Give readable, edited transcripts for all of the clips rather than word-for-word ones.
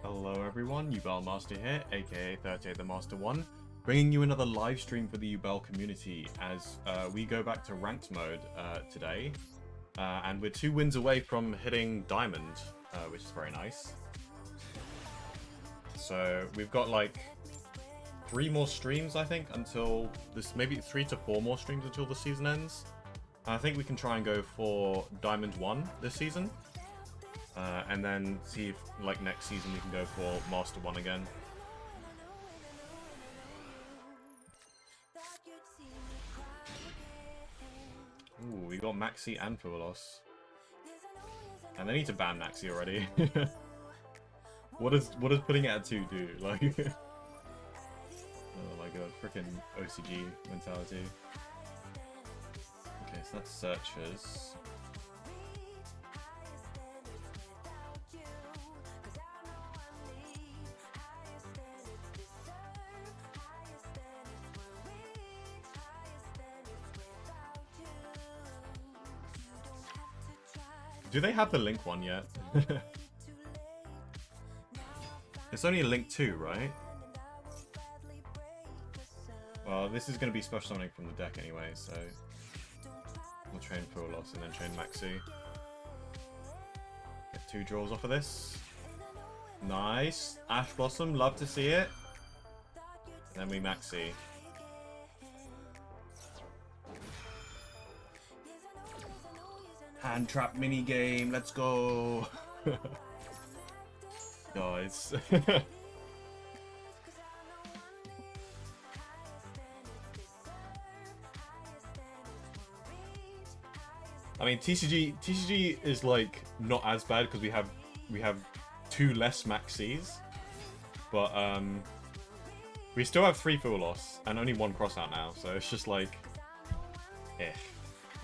Hello everyone, Ubel Master here, aka 38 the Master 1, bringing you another live stream for the Ubel community as we go back to ranked mode today. And we're 2 wins away from hitting Diamond, which is very nice. So we've got like 3 more streams, I think, until this, maybe 3 to 4 more streams until the season ends. And I think we can try and go for Diamond 1 this season. And then see if, like, next season we can go for Master 1 again. Ooh, we got Maxi and Fuelos. And they need to ban Maxi already. What does putting it at 2 do? Like, oh my god, freaking OCG mentality. Okay, so that's searches. Do they have the Link one yet? It's only a Link 2, right? Well, this is going to be special summoning from the deck anyway, so we'll train Fuelos and then train Maxi. Get 2 draws off of this. Nice. Ash Blossom, love to see it. And then we Maxi. Hand trap mini game, let's go. Guys. I mean, TCG is like not as bad because we have 2 less Maxis, but we still have 3 Fuelos and only 1 crossout now, so it's just like, eh.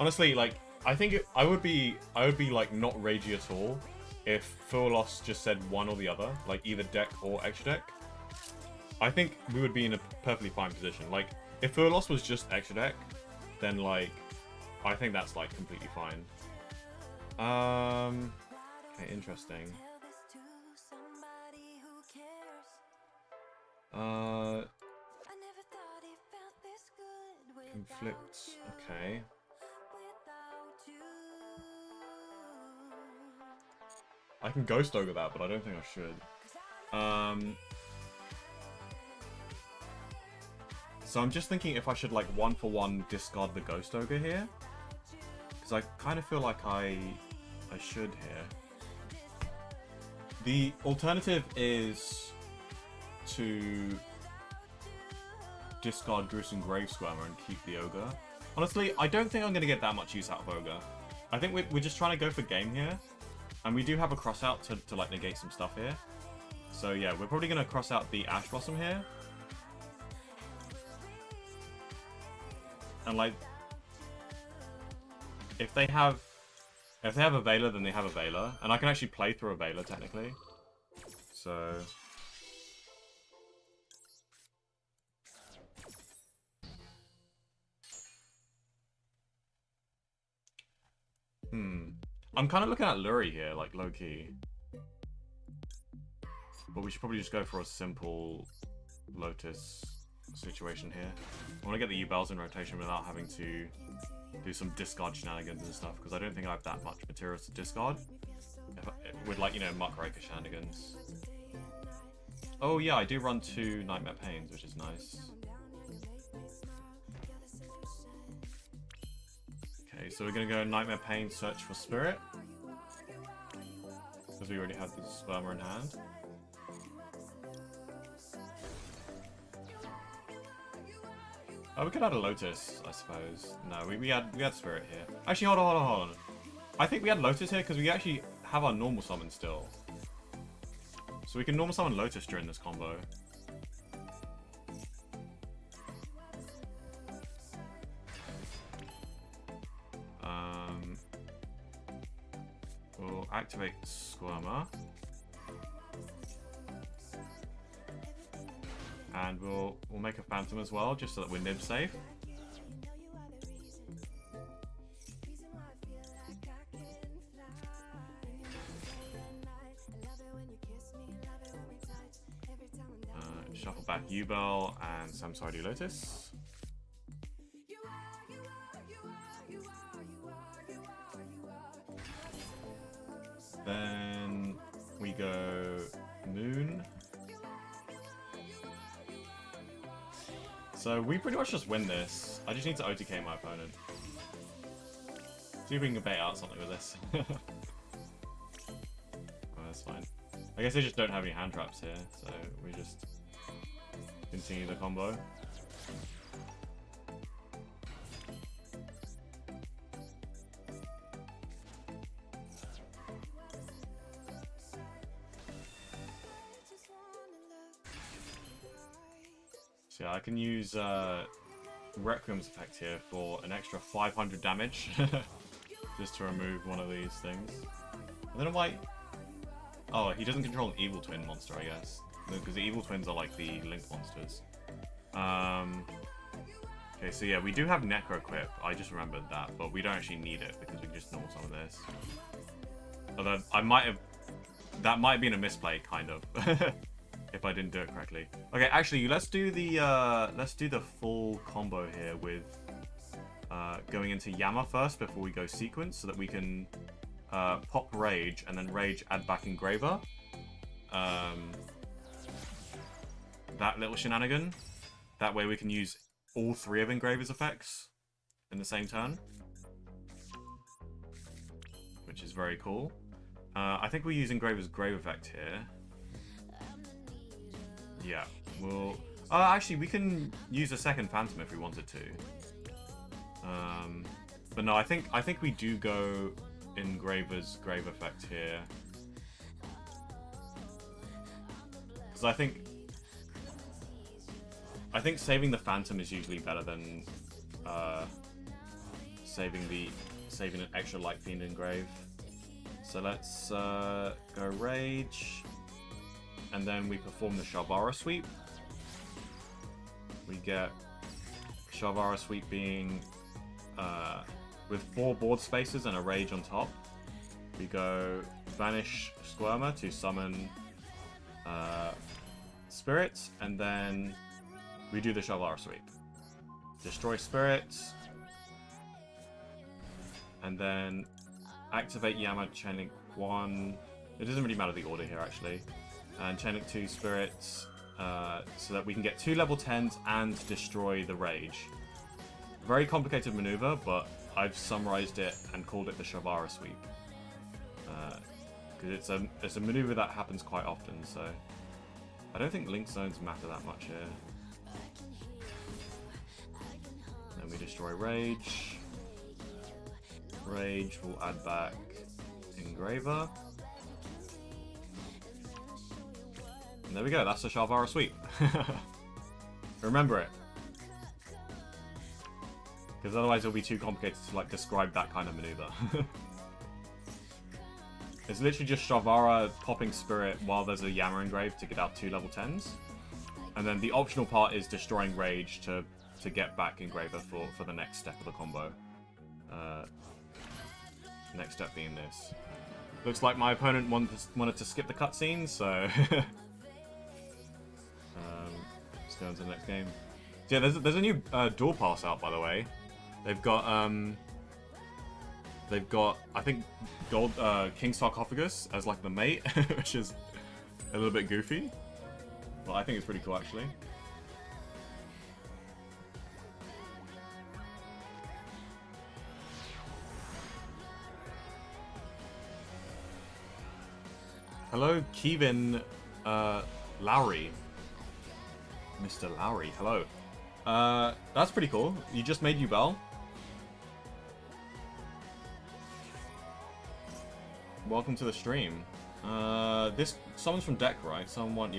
Honestly, like, I think I would be like not ragey at all if Fuelos just said one or the other, like either deck or extra deck. I think we would be in a perfectly fine position. Like, if Fuelos was just extra deck, then like I think that's like completely fine. Okay, interesting. Conflict. Okay. I can Ghost Ogre that, but I don't think I should. So I'm just thinking if I should, like, 1-for-1 discard the Ghost Ogre here. Because I kind of feel like I should here. The alternative is to discard Gruesome Grave Squirmer and keep the Ogre. Honestly, I don't think I'm going to get that much use out of Ogre. I think we're just trying to go for game here. And we do have a cross out to like negate some stuff here. So yeah, we're probably gonna cross out the Ash Blossom here. And like, if they have a Veiler, then they have a Veiler. And I can actually play through a Veiler technically. So I'm kind of looking at Lurie here, like, low-key. But we should probably just go for a simple Lotus situation here. I want to get the Ubels in rotation without having to do some discard shenanigans and stuff, because I don't think I have that much materials to discard. With, like, you know, Muckraker shenanigans. Oh yeah, I do run 2 Nightmare Pains, which is nice. Okay, so we're gonna go Nightmare Pain, search for Spirit. Because we already have the Sperma in hand. Oh, we could add a Lotus, I suppose. No, we had Spirit here. Actually, hold on. I think we had Lotus here because we actually have our normal summon still. So we can normal summon Lotus during this combo. We'll activate Squirmer. And we'll make a Phantom as well, just so that we're nib safe. Shuffle back Yubel and Samsari Lotus. Then we go Moon. So we pretty much just win this. I just need to OTK my opponent. See if we can bait out something with this. Oh, that's fine. I guess they just don't have any hand traps here, so we just continue the combo. So yeah, I can use Requiem's effect here for an extra 500 damage, just to remove one of these things. And then I might... Oh, he doesn't control an Evil Twin monster, I guess. Because the Evil Twins are like the Link monsters. Okay, so yeah, we do have Necro Equip. I just remembered that, but we don't actually need it because we can just normal some of this. Although I might have... That might have been a misplay, kind of. If I didn't do it correctly. Okay, actually, let's do the full combo here with going into Yama first before we go sequence, so that we can pop Rage and then Rage add back Engraver. That little shenanigan. That way we can use all three of Engraver's effects in the same turn, which is very cool. I think we use Engraver's Grave effect here. Yeah, we'll... actually, we can use a second Phantom if we wanted to. But no, I think we do go Engraver's Grave effect here. Because I think saving the Phantom is usually better than saving an extra Light Fiend Engrave. So let's go Rage. And then we perform the Shabara sweep. We get Shabara sweep being with 4 board spaces and a Rage on top. We go Vanish Squirmer to summon Spirits, and then we do the Shabara sweep. Destroy Spirits, and then activate Yama Chain Link 1. It doesn't really matter the order here, actually. And Chain Link 2 Spirits, so that we can get 2 level 10s and destroy the Rage. Very complicated maneuver, but I've summarized it and called it the Shabara sweep. Because it's a maneuver that happens quite often, so I don't think Link Zones matter that much here. Then we destroy Rage. Rage will add back Engraver. And there we go, that's the Shabara sweep. Remember it. Because otherwise it'll be too complicated to like describe that kind of maneuver. It's literally just Shabara popping Spirit while there's a Yama Engrave to get out 2 level 10s. And then the optional part is destroying Rage to get back Engraver for the next step of the combo. Next step being this. Looks like my opponent wanted to skip the cutscene, so... let's go into the next game. So yeah, there's a new Duel Pass out, by the way. They've got I think Gold King Sarcophagus as like the mate, which is a little bit goofy, but I think it's pretty cool actually. Hello, Kevin Lowry. Mr. Lowry, hello. That's pretty cool. You just made Yubel. Welcome to the stream. Someone's from deck, right? Someone's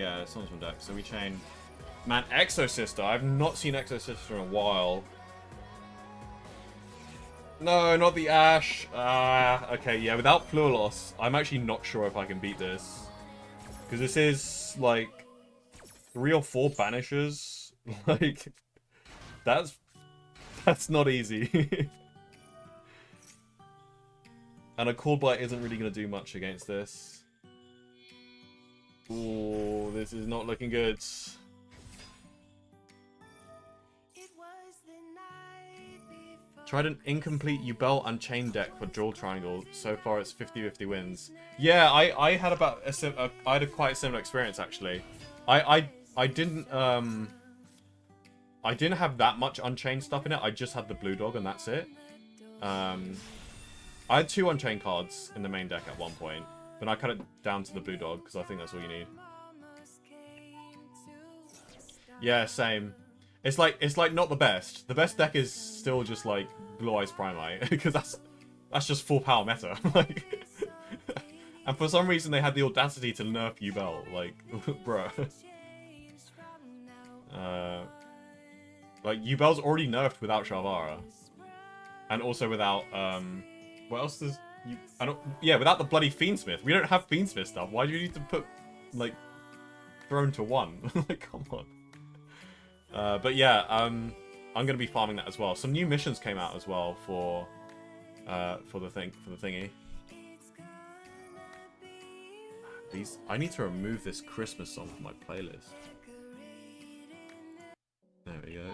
from deck. So we chain. Man, Exosister. I've not seen Exosister in a while. No, not the Ash. Okay, yeah, without Floor Loss, I'm actually not sure if I can beat this. Because this is, like, 3 or 4 Banishers. Like, that's not easy. And a Cold Blight isn't really going to do much against this. Ooh, this is not looking good. Tried an incomplete Ubel Unchained deck for Dual Triangle. So far, it's 50-50 wins. Yeah, I had about I had a quite similar experience actually. I didn't have that much Unchained stuff in it. I just had the Blue Dog and that's it. I had 2 Unchained cards in the main deck at one point, but I cut it down to the Blue Dog because I think that's all you need. Yeah, same. It's like not the best. The best deck is still just like Blue Eyes Primite because that's just full power meta. Like, and for some reason they had the audacity to nerf Yubel. Like, bruh. Like Yubel's already nerfed without Shabara, and also without what else does you? Yeah, without the bloody Fiendsmith. We don't have Fiendsmith stuff. Why do you need to put like Throne to 1? Like, come on. But yeah, I'm gonna be farming that as well. Some new missions came out as well for the thingy. I need to remove this Christmas song from my playlist. There we go.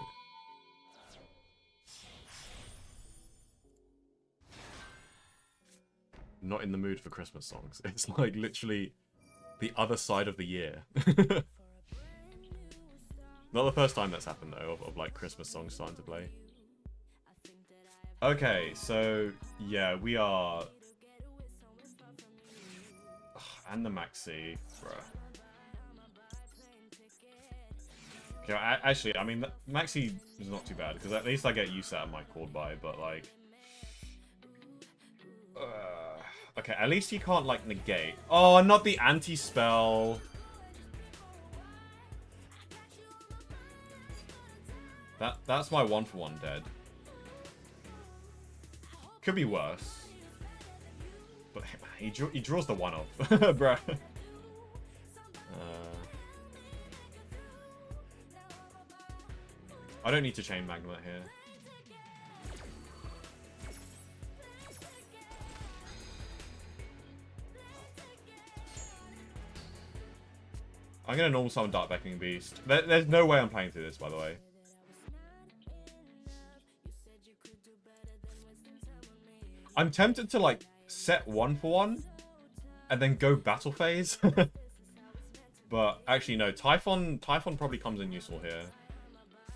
Not in the mood for Christmas songs. It's like literally the other side of the year. Not the first time that's happened though, of like Christmas songs starting to play. Okay, so yeah, we are... Ugh, and the Maxi, bruh. Okay, actually, I mean, Maxi is not too bad, because at least I get used to that in my chord buy, but like... okay, at least you can't like negate. Oh, not the anti-spell. That's my 1-for-1 dead. Could be worse. But he draws the 1-off, bruh. I don't need to chain Magma here. I'm gonna normal summon Dark Beckoning Beast. There's no way I'm playing through this, by the way. I'm tempted to like set 1-for-1 and then go battle phase. But actually no, Typhon probably comes in useful here.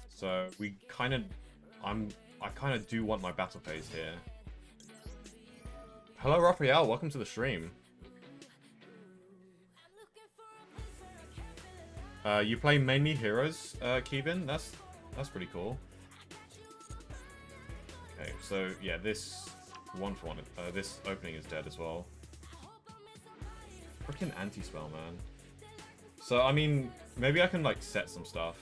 So we kind of I kind of do want my battle phase here. Hello Raphael, welcome to the stream. You play mainly heroes, Keeban? That's pretty cool. Okay, so yeah, this 1-for-1, this opening is dead as well. Freaking anti-spell, man. So, I mean, maybe I can, like, set some stuff.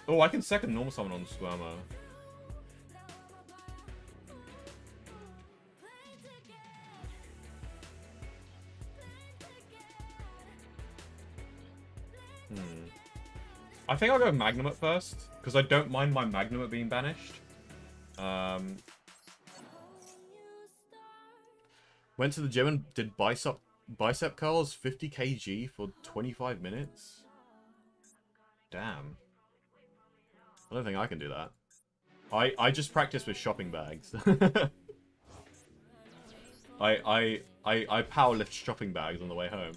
Oh, I can second normal summon on Squirmer. I think I'll go Magnum at first, because I don't mind my Magnum at being banished. Went to the gym and did bicep curls 50 kg for 25 minutes. Damn. I don't think I can do that. I just practice with shopping bags. I powerlift shopping bags on the way home.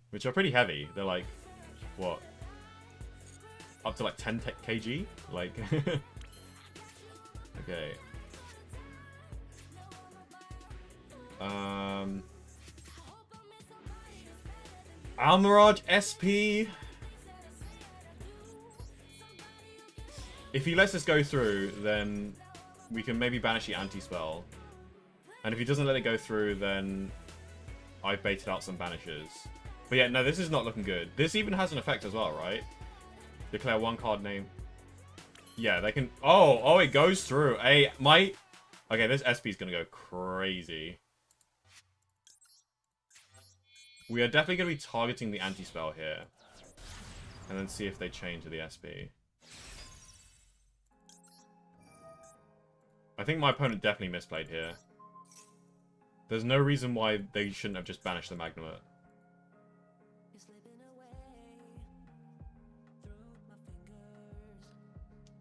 Which are pretty heavy. They're like, what? Up to like 10 kg? Like... Okay. Almirage SP. If he lets us go through, then we can maybe banish the anti-spell. And if he doesn't let it go through, then I baited out some banishes. But yeah, no, this is not looking good. This even has an effect as well, right? Declare one card name. Yeah, they can... Oh, it goes through. Okay, this SP is going to go crazy. We are definitely going to be targeting the anti-spell here. And then see if they change to the SP. I think my opponent definitely misplayed here. There's no reason why they shouldn't have just banished the Magnemite.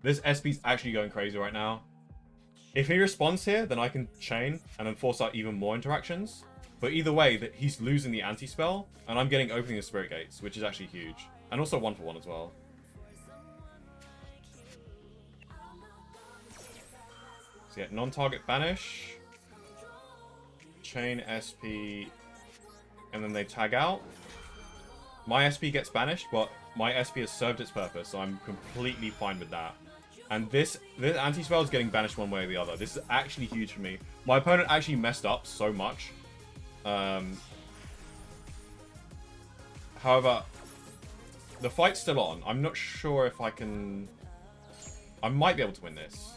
This SP's actually going crazy right now. If he responds here, then I can chain and then force out even more interactions. But either way, that he's losing the anti-spell, and I'm getting opening the Spirit Gates, which is actually huge. And also 1-for-1 as well. So yeah, non-target banish. Chain SP. And then they tag out. My SP gets banished, but my SP has served its purpose, so I'm completely fine with that. And this anti-spell is getting banished one way or the other. This is actually huge for me. My opponent actually messed up so much. However, the fight's still on. I'm not sure if I can... I might be able to win this.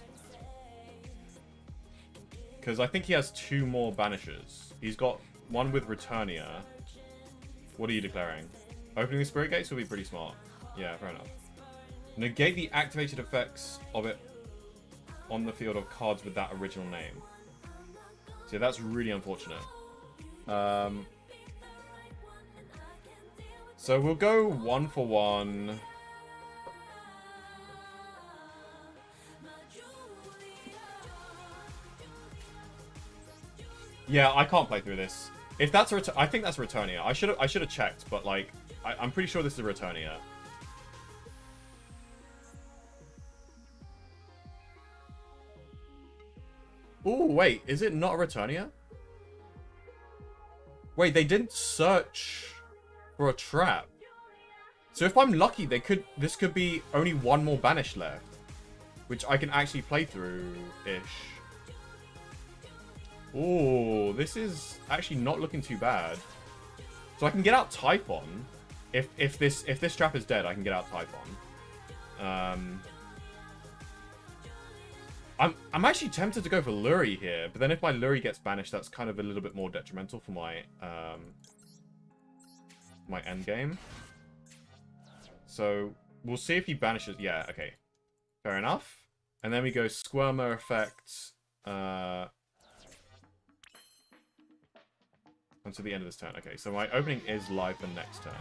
Because I think he has 2 more banishes. He's got one with Returnia. What are you declaring? Opening the Spirit Gates will be pretty smart. Yeah, fair enough. Negate the activated effects of it on the field of cards with that original name. So that's really unfortunate. So we'll go 1-for-1. Yeah, I can't play through this. If that's a I think that's a Returnia. I should have checked, but like I'm pretty sure this is a Returnia. Ooh, wait, is it not a Returnia? Wait, they didn't search for a trap. So if I'm lucky, this could be only 1 more banish left, which I can actually play through-ish. Ooh, this is actually not looking too bad. So I can get out Typhon. If this trap is dead, I can get out Typhon. I'm actually tempted to go for Luri here, but then if my Luri gets banished, that's kind of a little bit more detrimental for my my end game. So we'll see if he banishes. Yeah, okay, fair enough. And then we go Squirmer effect until the end of this turn. Okay, so my opening is live for next turn.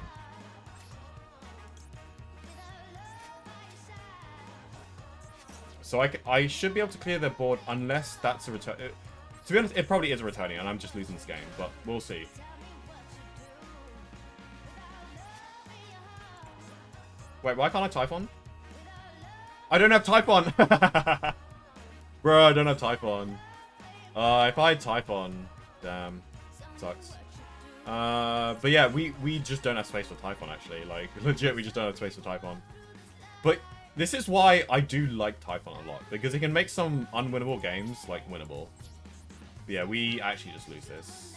So I should be able to clear their board unless that's a return. To be honest, it probably is a Returning, and I'm just losing this game, but we'll see. Wait, why can't I Typhon? I don't have Typhon! Bro, I don't have Typhon. If I had Typhon, damn, sucks. But yeah, we just don't have space for Typhon, actually. Like, legit, we just don't have space for Typhon. But this is why I do like Typhon a lot, because it can make some unwinnable games, like, winnable. But yeah, we actually just lose this.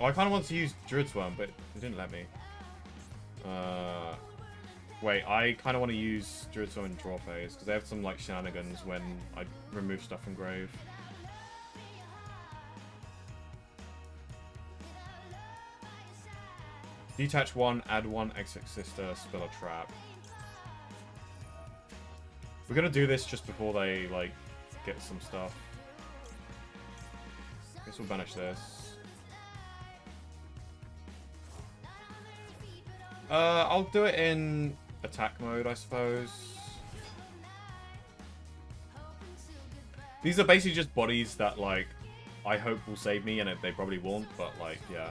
Oh, I kind of want to use Druid Swarm, but it didn't let me. Wait, I kind of want to use Druid Swarm in draw phase, because they have some, like, shenanigans when I remove stuff from Grave. Detach 1, add 1, exit sister, spell a trap. We're gonna do this just before they, like, get some stuff. I guess we'll banish this. I'll do it in attack mode, I suppose. These are basically just bodies that, like, I hope will save me, and they probably won't, but, like, yeah.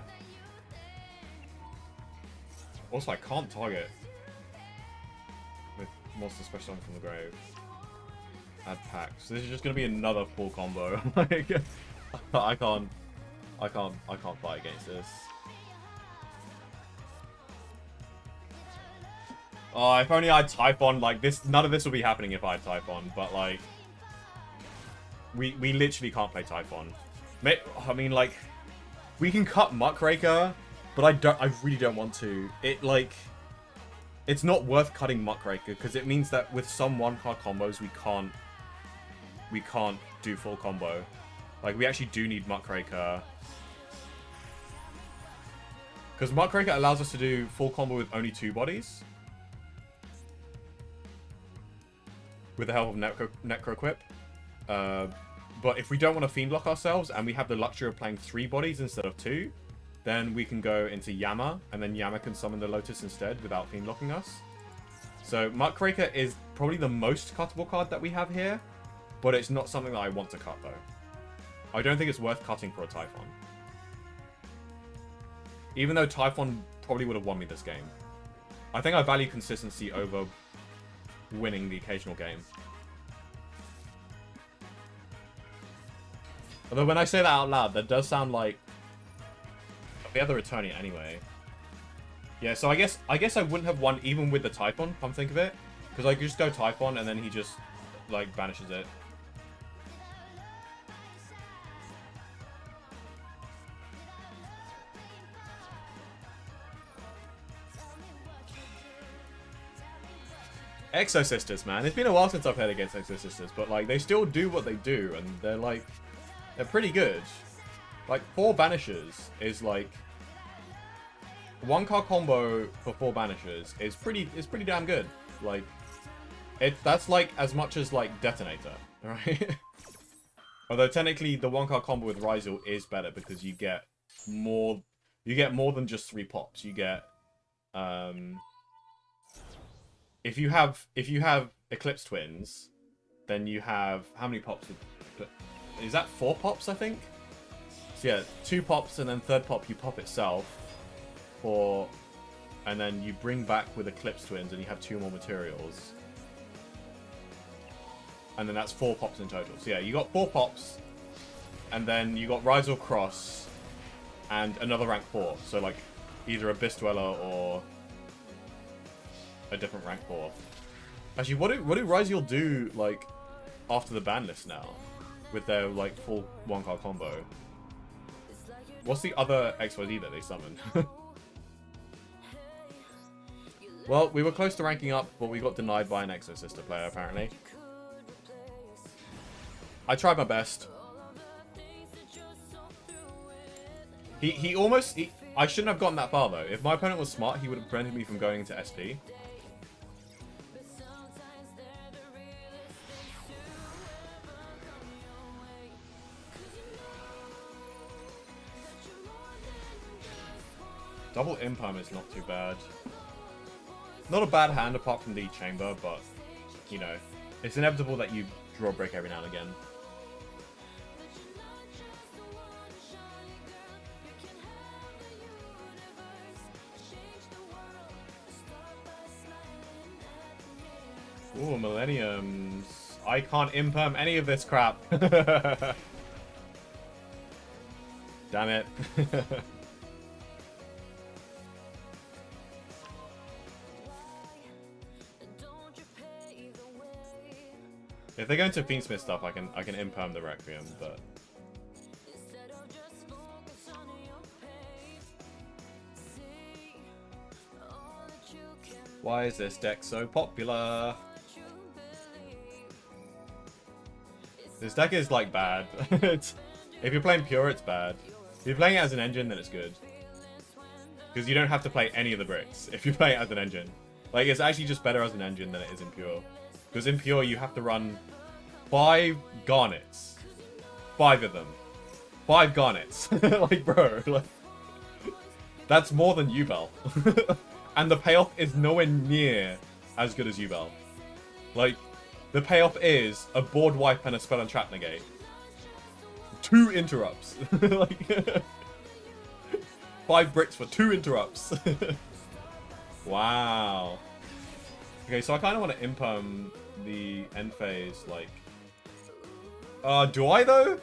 Also, I can't target with Monster Special from the Grave. Add packs. So this is just gonna be another full combo. Like, I can't fight against this. Oh, if only I had Typhon, like this, none of this will be happening if I had Typhon, but like, we literally can't play Typhon. I mean, like, we can cut Muckraker, but I really don't want to. It's not worth cutting Muckraker, because it means that with some one-card combos, we can't do full combo. Like, we actually do need Muckraker. Because Muckraker allows us to do full combo with only 2 bodies. With the help of Necroquip. But if we don't want to Fiend Lock ourselves, and we have the luxury of playing 3 bodies instead of 2, then we can go into Yama, and then Yama can summon the Lotus instead without Fiend Locking us. So Muckraker is probably the most cuttable card that we have here, but it's not something that I want to cut, though. I don't think it's worth cutting for a Typhon. Even though Typhon probably would have won me this game. I think I value consistency over winning the occasional game. Although when I say that out loud, that does sound like... We have the Returnia anyway. Yeah, so I guess I wouldn't have won even with the Typhon, come think of it. Because I could just go Typhon and then he just, like, banishes it. Exo Sisters, man. It's been a while since I've played against Exo Sisters, but, like, they still do what they do, and they're, like, they're pretty good. Like, 4 Banishers is, like... 1 card combo for 4 Banishers is pretty damn good. Like, that's, like, as much as, like, Detonator, right? Although, technically, the 1 card combo with Ryzel is better, because you get more than just 3 pops. You get, If you have Eclipse Twins, then you have... How many pops? Is that 4 pops, I think? So yeah, 2 pops, and then 3rd pop you pop itself. And then you bring back with Eclipse Twins, and you have 2 more materials. And then that's 4 pops in total. So yeah, you got 4 pops, and then you got Ryzel Cross, and another rank 4. So like, either Abyss Dweller or... a different rank 4. Actually, what do Ryzel do, like, after the ban list now? With their, like, full 1 card combo? What's the other XYZ that they summon? Well, we were close to ranking up, but we got denied by an Exo Sister player, apparently. I tried my best. He almost... I shouldn't have gotten that far, though. If my opponent was smart, he would have prevented me from going into SP. Double Imperm is not too bad. Not a bad hand apart from the Chamber, but, you know, it's inevitable that you draw a break every now and again. Ooh, Millenniums. I can't Imperm any of this crap. Damn it. If they go into Fiendsmith stuff, I can Imperm the Requiem, but... Why is this deck so popular? This deck is, like, bad. If you're playing Pure, it's bad. If you're playing it as an engine, then it's good. Because you don't have to play any of the bricks if you play it as an engine. Like, it's actually just better as an engine than it is in Pure. Because in Pure, you have to run 5 Garnets. 5 of them. 5 Garnets. Like, bro. Like, that's more than Yubel. And the payoff is nowhere near as good as Ubel. Like, the payoff is a board wipe and a spell and trap negate. 2 interrupts. Like, 5 bricks for 2 interrupts. Wow. Okay, so I kind of want to Imperm the end phase, like... do I, though?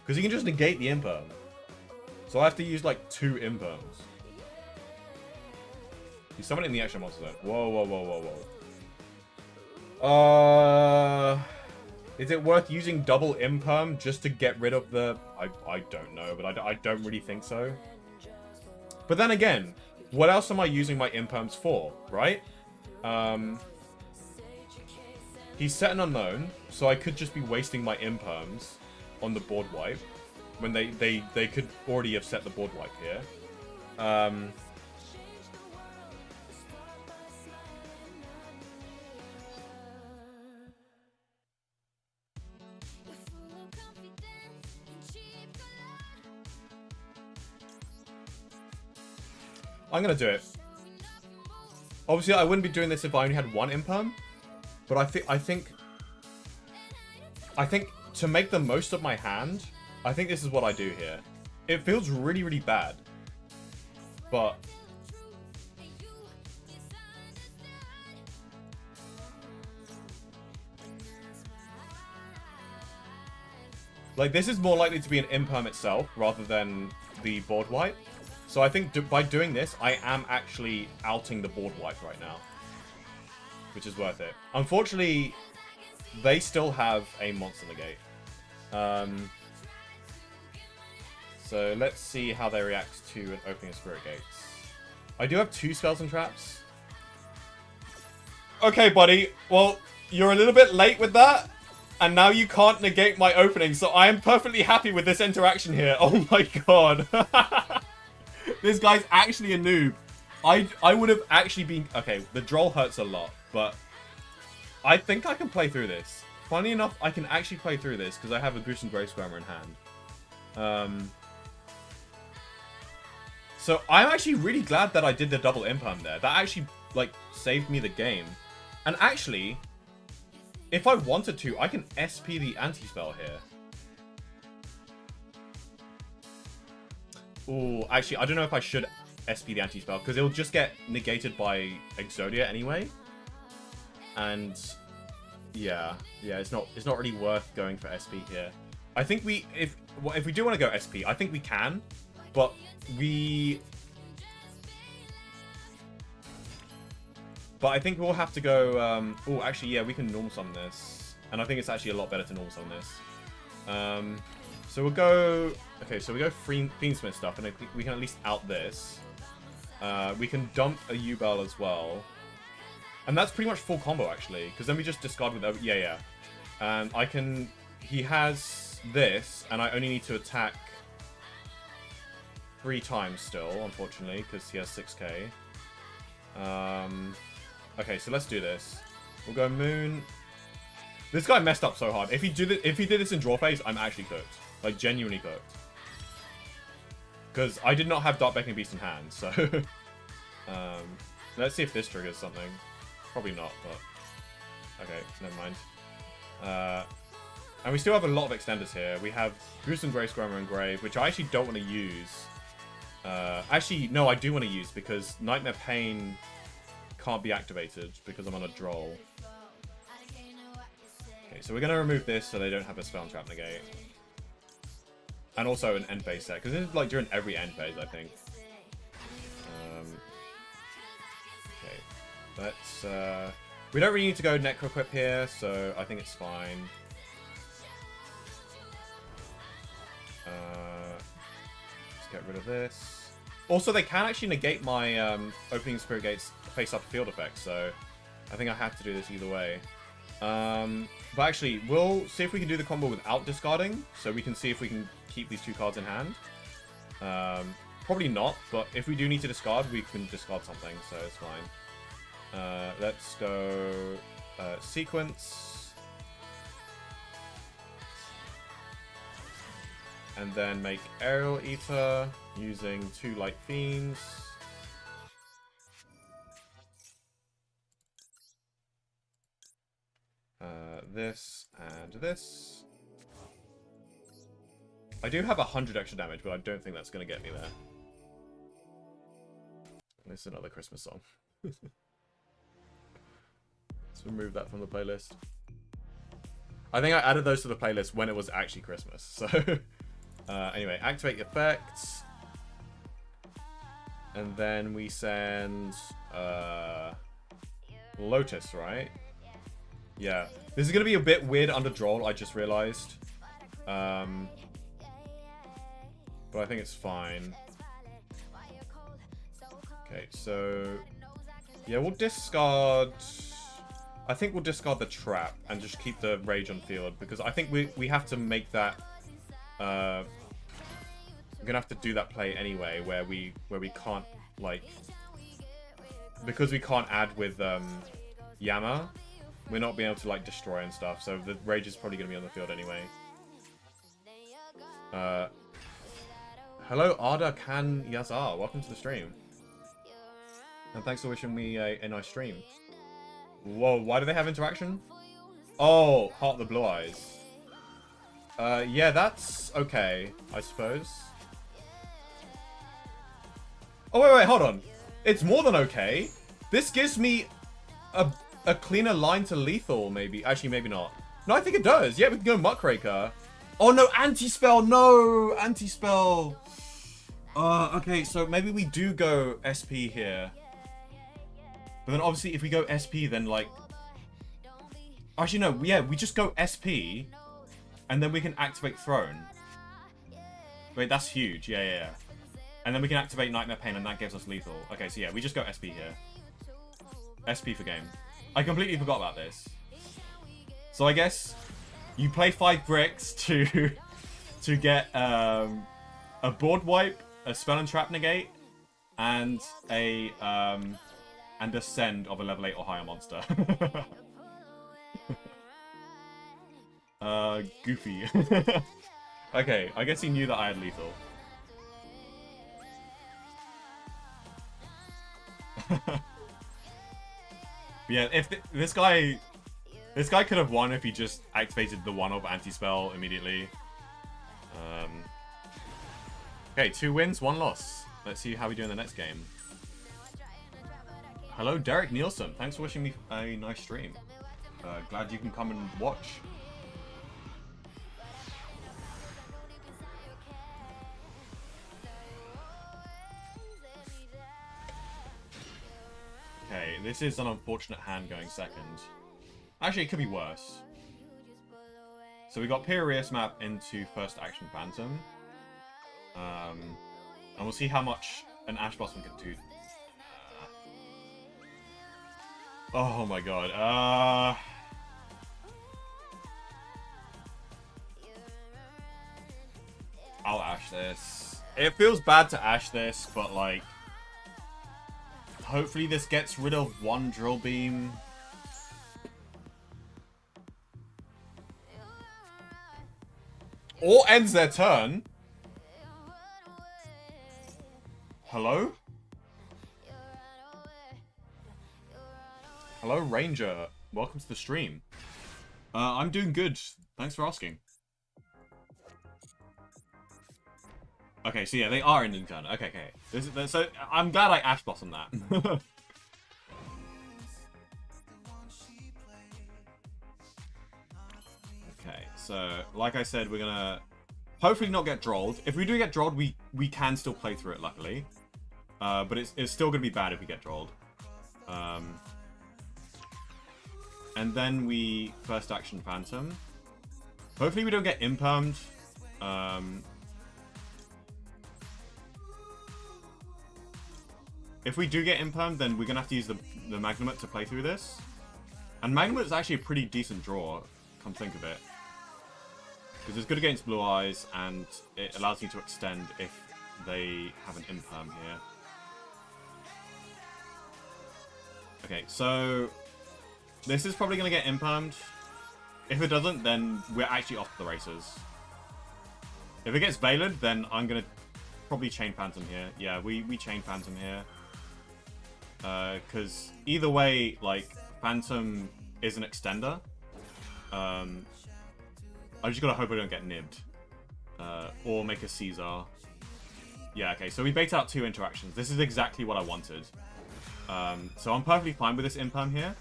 Because you can just negate the Imperm. So I have to use, like, 2 Imperms. He's summoning the extra monster zone. Whoa, whoa, whoa, whoa, whoa. Is it worth using double Imperm just to get rid of the... I don't know, but I don't really think so. But then again, what else am I using my Imperms for, right? He's set an unknown, so I could just be wasting my Imperms on the board wipe when they could already have set the board wipe here. I'm gonna do it. Obviously, I wouldn't be doing this if I only had one imperm, but I think to make the most of my hand, I think this is what I do here. It feels really, really bad, but like this is more likely to be an imperm itself rather than the board wipe. So I think by doing this, I am actually outing the board wipe right now, which is worth it. Unfortunately, they still have a monster negate. So let's see how they react to an opening of Spirit Gates. I do have 2 spells and traps. Okay, buddy. Well, you're a little bit late with that. And now you can't negate my opening. So I am perfectly happy with this interaction here. Oh my god. This guy's actually a noob. I would have actually been... Okay, the droll hurts a lot. But I think I can play through this. Funny enough, I can actually play through this because I have a Gruesome Grace Grammar in hand. So I'm actually really glad that I did the double imperm there. That actually, like, saved me the game. And actually, if I wanted to, I can SP the anti-spell here. Ooh, actually, I don't know if I should SP the anti-spell, because it'll just get negated by Exodia anyway. And yeah, it's not really worth going for SP here. I think if we do want to go SP, I think we can, but I think we'll have to go. Oh, actually, yeah, we can normal summon this, and I think it's actually a lot better to normal summon this. So we'll go. Okay, so we go Fiendsmith stuff, and I think we can at least out this. We can dump a Yubel as well. And that's pretty much full combo, actually. Because then we just discard with... Yeah. And I can... He has this, and I only need to attack 3 times still, unfortunately, because he has 6k. Okay, so let's do this. We'll go Moon. This guy messed up so hard. If he did this in draw phase, I'm actually cooked. Like, genuinely cooked. Because I did not have Dark Beckoning Beast in hand, so... let's see if this triggers something. Probably not, but... Okay, never mind. And we still have a lot of extenders here. We have Gruesome Grace Grammar and Grave, which I actually don't want to use. Actually, no, I do want to use, because Nightmare Pain can't be activated, because I'm on a droll. Okay, so we're going to remove this so they don't have a Spell and Trap negate. And also an end phase set, because this is like during every end phase, I think. Okay, let's... we don't really need to go Necro Equip here, so I think it's fine. Let's get rid of this. Also, they can actually negate my opening Spirit Gates face-up field effect, so I think I have to do this either way. But actually, we'll see if we can do the combo without discarding, so we can see if we can keep these 2 cards in hand. Probably not, but if we do need to discard, we can discard something, so it's fine. Let's go Sequence. And then make Aerial Eater using 2 Light Fiends. This and this. I do have 100 extra damage, but I don't think that's going to get me there. This is another Christmas song. Let's remove that from the playlist. I think I added those to the playlist when it was actually Christmas. So, anyway, activate effects. And then we send Lotus, right? Yeah. This is going to be a bit weird under Droll, I just realized. But I think it's fine. Okay, so... Yeah, we'll discard... I think we'll discard the trap and just keep the rage on field, because I think we have to make that... we're gonna have to do that play anyway, where we can't, like... Because we can't add with Yama, we're not being able to, like, destroy and stuff, so the rage is probably gonna be on the field anyway. Hello, Arda Khan Yazar. Welcome to the stream. And thanks for wishing me a nice stream. Whoa, why do they have interaction? Oh, Heart the Blue Eyes. Yeah, that's okay, I suppose. Oh, wait, hold on. It's more than okay. This gives me a cleaner line to lethal, maybe. Actually, maybe not. No, I think it does. Yeah, we can go Muckraker. Oh, no, Anti-Spell. No, Anti-Spell. Okay, so maybe we do go SP here. But then obviously if we go SP, then like... Actually, no, yeah, we just go SP. And then we can activate Throne. Wait, that's huge. Yeah. And then we can activate Nightmare Pain and that gives us lethal. Okay, so yeah, we just go SP here. SP for game. I completely forgot about this. So I guess you play 5 bricks to get a board wipe, a spell and trap negate, and a send of a level 8 or higher monster. Goofy. Okay, I guess he knew that I had lethal. Yeah, if this guy could have won if he just activated the one-up anti-spell immediately. Okay, 2 wins, 1 loss. Let's see how we do in the next game. Hello, Derek Nielsen. Thanks for wishing me a nice stream. Glad you can come and watch. Okay, this is an unfortunate hand going second. Actually, it could be worse. So we got Piraeus map into first action Phantom. And we'll see how much an Ash Blossom can do. Oh my god. I'll Ash this. It feels bad to Ash this, but like... Hopefully this gets rid of 1 Drill Beam. Or ends their turn. Hello? Hello, Ranger. Welcome to the stream. I'm doing good. Thanks for asking. Okay, so yeah, they are ending turn. Okay. So I'm glad I Ash Blossom that. Okay, so like I said, we're gonna hopefully not get drolled. If we do get drolled, we can still play through it, luckily. But it's still gonna be bad if we get drolled. And then we first action Phantom. Hopefully we don't get impermed. If we do get impermed, then we're gonna have to use the Magnemite to play through this. And Magnemite is actually a pretty decent draw, come think of it. Because it's good against Blue Eyes, and it allows you to extend if they have an imperm here. Okay, so this is probably going to get impermed. If it doesn't, then we're actually off the races. If it gets Veiled, then I'm going to probably chain Phantom here. Yeah, we chain Phantom here. Because either way, like, Phantom is an extender. I just gotta hope I don't get nibbed. Or make a Caesar. Yeah, okay, so we bait out 2 interactions. This is exactly what I wanted. So I'm perfectly fine with this imperm here.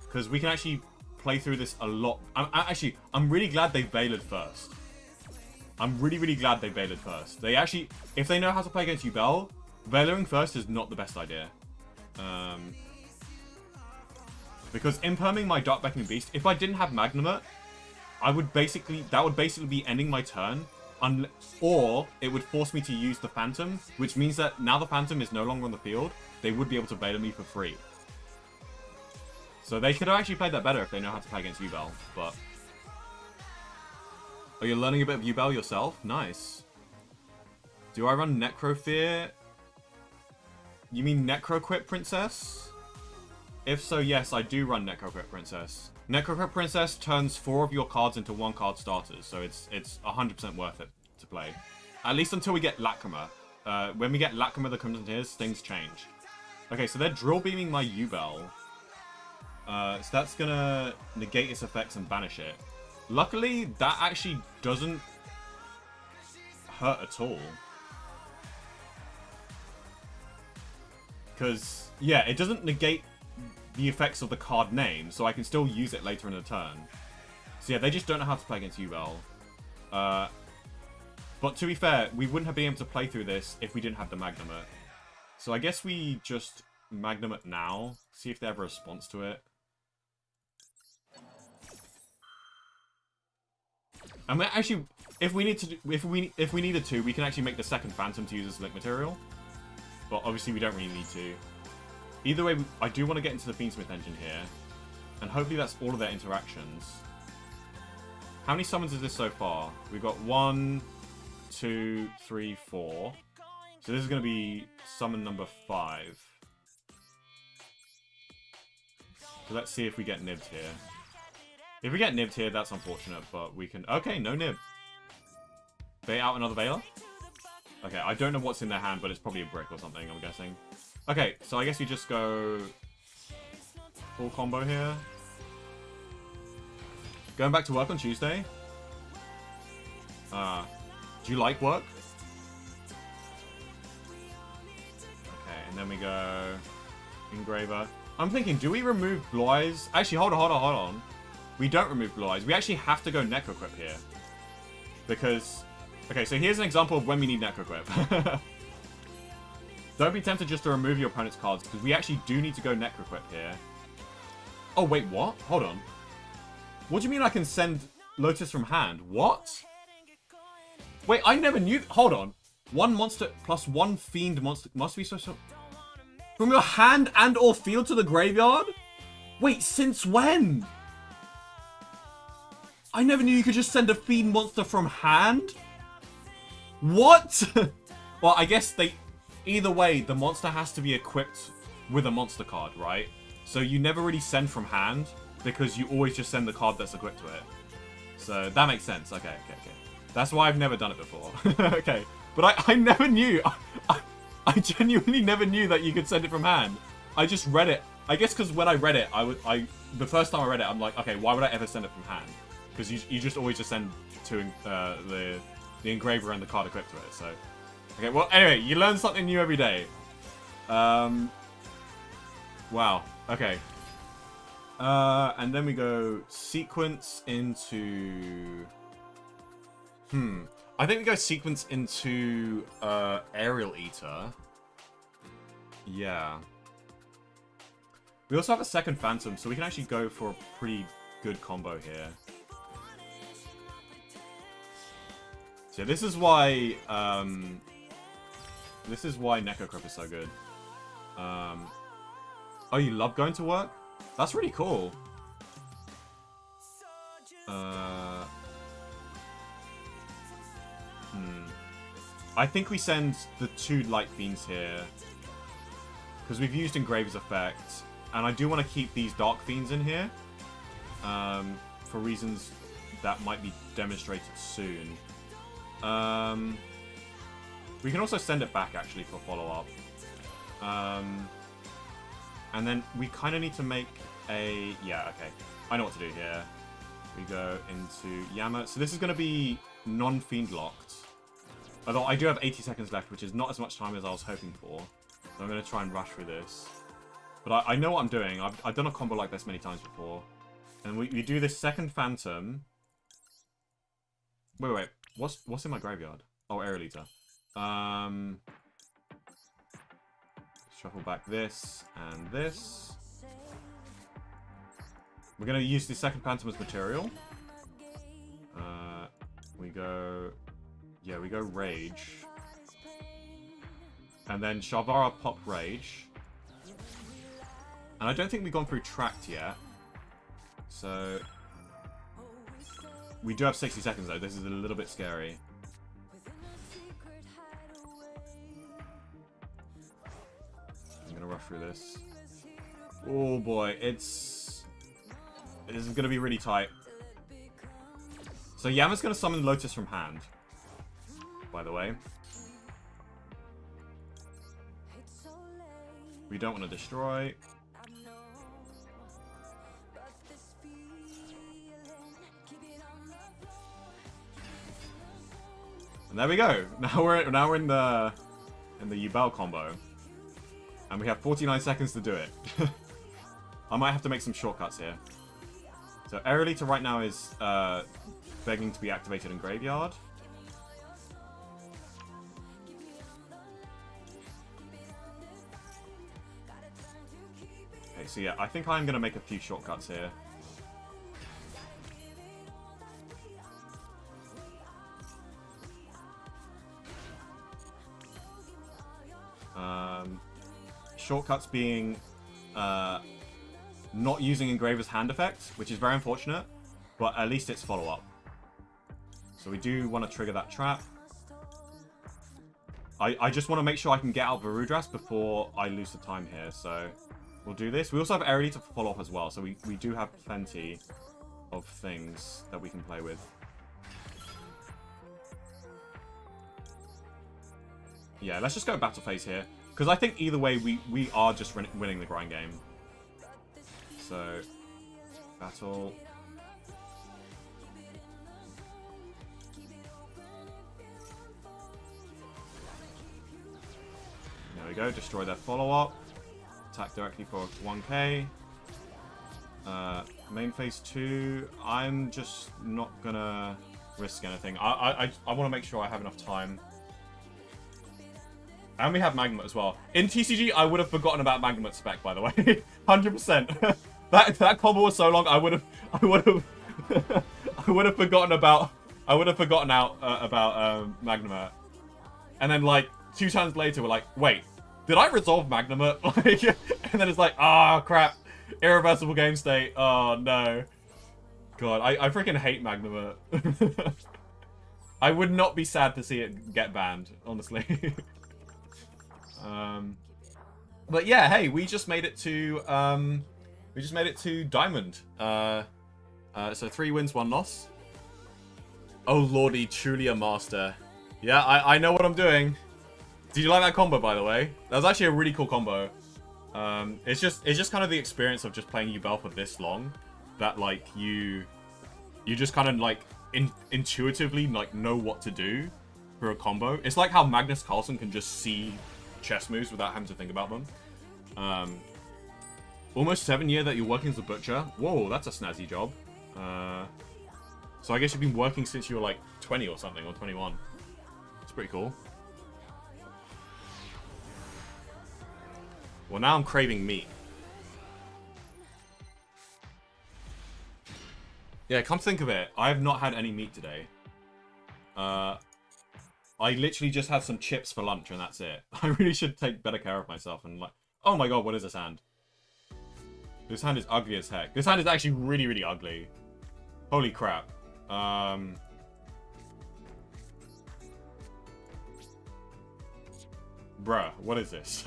Because we can actually play through this a lot. I'm really glad they Veiled first. I'm really glad they Veiled first. They actually, if they know how to play against Yubel, Veiling first is not the best idea. Because imperming my Dark Beckoning Beast, if I didn't have Magnemite, that would basically be ending my turn. Or it would force me to use the Phantom, which means that now the Phantom is no longer on the field, they would be able to Veil me for free. So they could have actually played that better if they know how to play against Ubel, but... Oh, you're learning a bit of Ubel yourself? Nice. Do I run Necrofear? You mean Necroquip Princess? If so, yes, I do run Necroquip Princess. Necroquip Princess turns 4 of your cards into 1-card starters, so it's 100% worth it to play. At least until we get Lacrima. When we get Lacrima the Crimson Tears, things change. Okay, so they're drill beaming my Ubel. So that's gonna negate its effects and banish it. Luckily, that actually doesn't hurt at all. Because, yeah, it doesn't negate the effects of the card name, so I can still use it later in the turn. So yeah, they just don't know how to play against Yubel. But to be fair, we wouldn't have been able to play through this if we didn't have the Magnumit. So I guess we just Magnumit now, see if they have a response to it. And we actually, if we needed to, we can actually make the second Phantom to use as link material. But obviously we don't really need to. Either way, I do want to get into the Fiendsmith engine here. And hopefully that's all of their interactions. How many summons is this so far? We've got 1, 2, 3, 4. So this is going to be summon number 5. So let's see if we get nibbed here. If we get nibbed here, that's unfortunate, but we can... Okay, no nib. Bait out another Veiler? Okay, I don't know what's in their hand, but it's probably a brick or something, I'm guessing. Okay, so I guess you just go... full combo here. Going back to work on Tuesday. Do you like work? Okay, and then we go... Engraver. I'm thinking, do we remove Blue Eyes? Actually, hold on. We don't remove Blue Eyes. We actually have to go Necroquip here. Because... Okay, so here's an example of when we need Necroquip. Don't be tempted just to remove your opponent's cards, because we actually do need to go Necroquip here. Oh, wait, what? Hold on. What do you mean I can send Lotus from hand? What? Wait, I never knew... Hold on. One monster plus one fiend monster... Must be so... From your hand and or field to the graveyard? Wait, since when? I never knew you could just send a fiend monster from hand? What? Well, I guess they... Either way, the monster has to be equipped with a monster card, right? So you never really send from hand, because you always just send the card that's equipped to it. So that makes sense. Okay. That's why I've never done it before. Okay. But I never knew. I genuinely never knew that you could send it from hand. I just read it. I guess because when I read it, the first time I read it, I'm like, okay, why would I ever send it from hand? Because you just always just send to the engraver and the card equipped to it. So, okay. Well, anyway, you learn something new every day. Wow. Okay. And then we go sequence into... I think we go sequence into Aerial Eater. Yeah. We also have a second Phantom, so we can actually go for a pretty good combo here. So this is why Necroquip is so good. Oh, you love going to work? That's really cool. I think we send the 2 Light Fiends here. Because we've used Engraver's effect. And I do want to keep these Dark Fiends in here. For reasons that might be demonstrated soon. We can also send it back, actually, for follow-up. And then we kind of need to make a... Yeah, okay. I know what to do here. We go into Yama. So this is going to be non-Fiend locked. Although I do have 80 seconds left, which is not as much time as I was hoping for. So I'm going to try and rush through this. But I know what I'm doing. I've done a combo like this many times before. And we do this second Phantom. Wait. What's in my graveyard? Oh, Aerial Eater. Shuffle back this and this. We're going to use the second Phantom as material. We go... Yeah, we go Rage. And then Shabara pop Rage. And I don't think we've gone through Tracked yet. So... We do have 60 seconds though. This is a little bit scary. I'm gonna rush through this. Oh boy, this is gonna be really tight. So Yama's gonna summon Lotus from hand. By the way. We don't want to destroy. And there we go. Now we're in the Yubel combo, and we have 49 seconds to do it. I might have to make some shortcuts here. So Aerolita right now is begging to be activated in Graveyard. Okay, so yeah, I think I'm gonna make a few shortcuts here. Shortcuts being not using Engraver's hand effect, which is very unfortunate, but at least it's follow-up. So we do want to trigger that trap. I just want to make sure I can get out Varudras before I lose the time here, so we'll do this. We also have Aerolita for follow-up as well, so we do have plenty of things that we can play with. Yeah, let's just go battle phase here. Because I think either way, we are just winning the grind game. So, battle. There we go, destroy their follow-up. Attack directly for 1k. Main phase 2, I'm just not gonna risk anything. I want to make sure I have enough time. And we have Magnemite as well. In TCG, I would have forgotten about Magnemite spec, by the way. 100%. that combo was so long, I would have forgotten about Magnemite. And then like 2 times later, we're like, wait, did I resolve Magnemite? Like, and then it's like, ah, crap, irreversible game state. Oh no, God, I freaking hate Magnemite. I would not be sad to see it get banned, honestly. But yeah, hey, we just made it to Diamond. So 3 wins, 1 loss. Oh lordy, truly a master. Yeah, I know what I'm doing. Did you like that combo, by the way? That was actually a really cool combo. It's just kind of the experience of just playing Ubel for this long, that like you just kind of like intuitively like know what to do for a combo. It's like how Magnus Carlsen can just see chess moves without having to think about them. Almost 7 years that you're working as a butcher. Whoa, that's a snazzy job. So I guess you've been working since you were like 20 or something, or 21. It's pretty cool. Well, now I'm craving meat. Yeah, come to think of it, I have not had any meat today. I literally just had some chips for lunch and that's it. I really should take better care of myself and like... Oh my god, what is this hand? This hand is ugly as heck. This hand is actually really, really ugly. Holy crap. Bruh, what is this?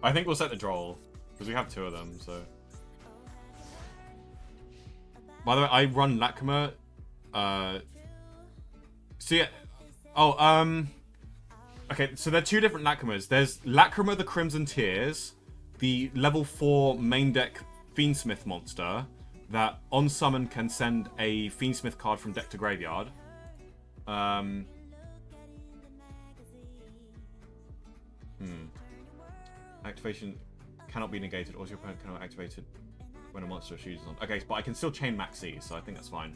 I think we'll set the Droll, because we have 2 of them, so... By the way, I run Lacrima. See, okay, so there are 2 different Lacrimas. There's Lacrima the Crimson Tears, the level 4 main deck Fiendsmith monster that on summon can send a Fiendsmith card from deck to graveyard. Activation cannot be negated, or your opponent cannot activate it when a monster shoots on. Okay, but I can still chain Maxi, so I think that's fine.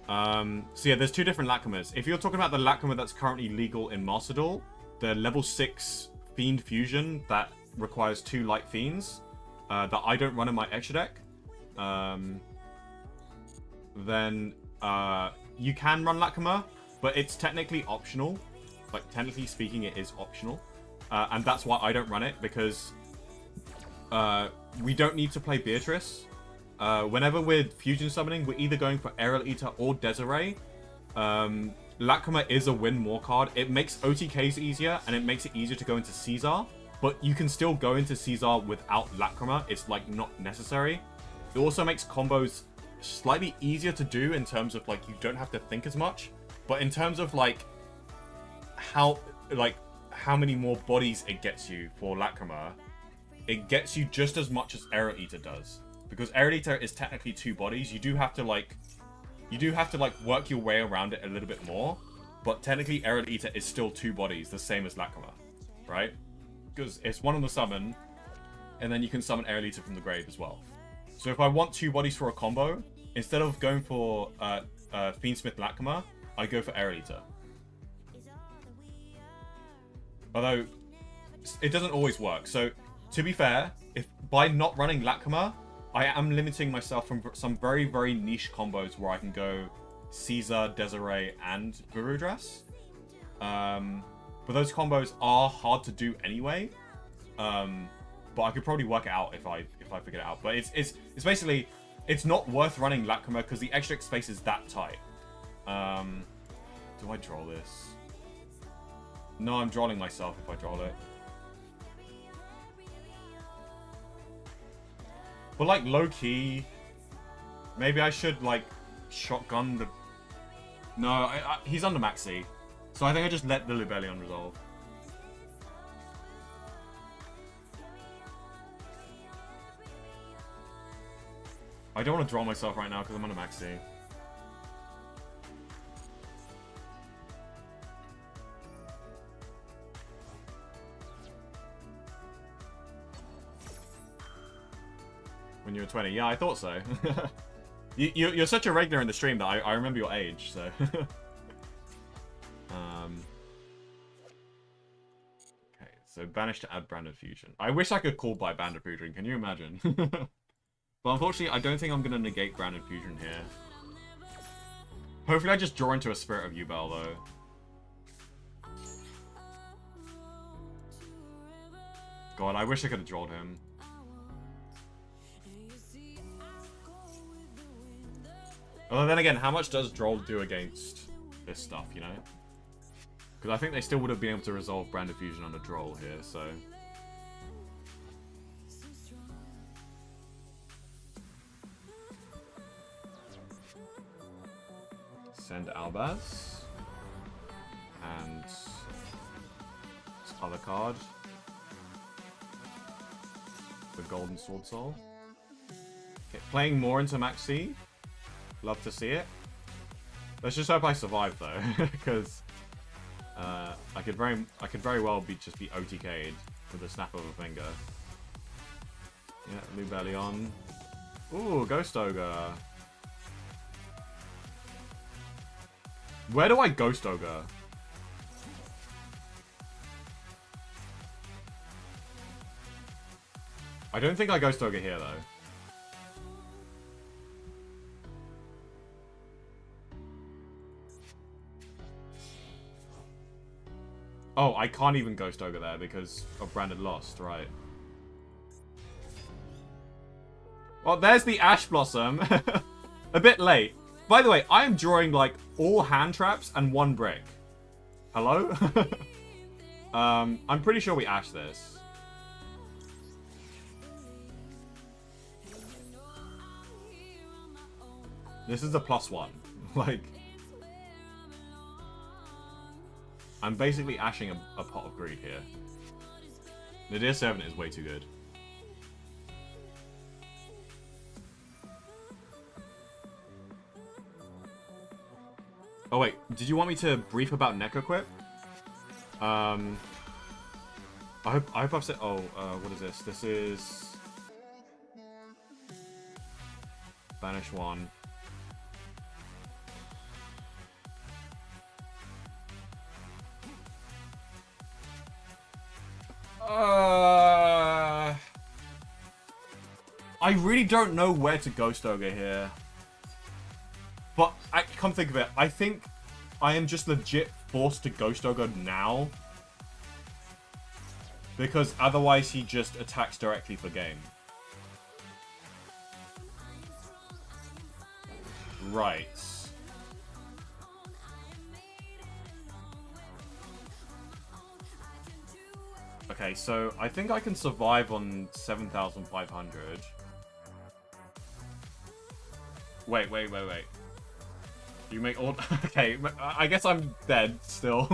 So yeah, there's 2 different Lacrimas. If you're talking about the Lacrima that's currently legal in Master Duel, the level 6 Fiend Fusion that requires 2 Light Fiends, that I don't run in my extra deck, then you can run Lacrima, but it's technically optional. Like, technically speaking, it is optional. And that's why I don't run it, because we don't need to play Beatrice. Whenever we're fusion summoning, we're either going for Aerolita or Desiree. Lacrima is a win more card. It makes OTKs easier, and it makes it easier to go into Caesar. But you can still go into Caesar without Lacrima. It's like not necessary. It also makes combos slightly easier to do in terms of like you don't have to think as much. But in terms of like how how many more bodies it gets you for Lacrima, it gets you just as much as Aerial Eater does. Because Aerial Eater is technically 2 bodies. You do have to like work your way around it a little bit more. But technically Aerial Eater is still 2 bodies, the same as Lacrima, right? Because it's 1 on the summon, and then you can summon Aerial Eater from the grave as well. So if I want 2 bodies for a combo, instead of going for Fiendsmith Lacrima, I go for Aerial Eater. Although, it doesn't always work. So, to be fair, if by not running Lacrima, I am limiting myself from some very, very niche combos where I can go Caesar, Desiree, and Guru Dress. But those combos are hard to do anyway. But I could probably work it out if I figure it out. But it's basically, it's not worth running Lacrima because the extra space is that tight. Do I draw this? No, I'm drawing myself if I draw it. But like low-key, maybe I should like shotgun the... No, he's under Maxi. So I think I just let the Lubellion resolve. I don't want to draw myself right now because I'm under Maxi. When you were 20. Yeah, I thought so. You're such a regular in the stream that I remember your age, so... Okay, so banish to add Branded Fusion. I wish I could call by Branded Fusion, can you imagine? But unfortunately, I don't think I'm going to negate Branded Fusion here. Hopefully I just draw into a Spirit of Yubel, though. God, I wish I could have drawn him. Although then again, how much does Droll do against this stuff, you know? Because I think they still would have been able to resolve Branded Fusion on a Droll here, so... Send Albaz. And... this other card. The Golden Sword Soul. Okay, playing more into Maxi. Love to see it. Let's just hope I survive though, because I could very well just be OTK'd with a snap of a finger. Yeah, Lubellion. Ooh, Ghost Ogre. Where do I Ghost Ogre? I don't think I Ghost Ogre here though. Oh, I can't even Ghost Ogre there because of Branded Lost, right. Well, there's the Ash Blossom. A bit late. By the way, I am drawing, like, all hand traps and 1 brick. Hello? I'm pretty sure we Ash this. This is a +1. Like... I'm basically ashing a Pot of Greed here. Nadir 7 is way too good. Oh wait, did you want me to brief about Nekoquip? I hope I've said... Oh, what is this? This is... Banish 1. I really don't know where to Ghost Ogre here. But, come think of it, I think I am just legit forced to Ghost Ogre now. Because otherwise he just attacks directly for game. Right. Okay, so I think I can survive on 7,500. Wait. You make all... Okay, I guess I'm dead still.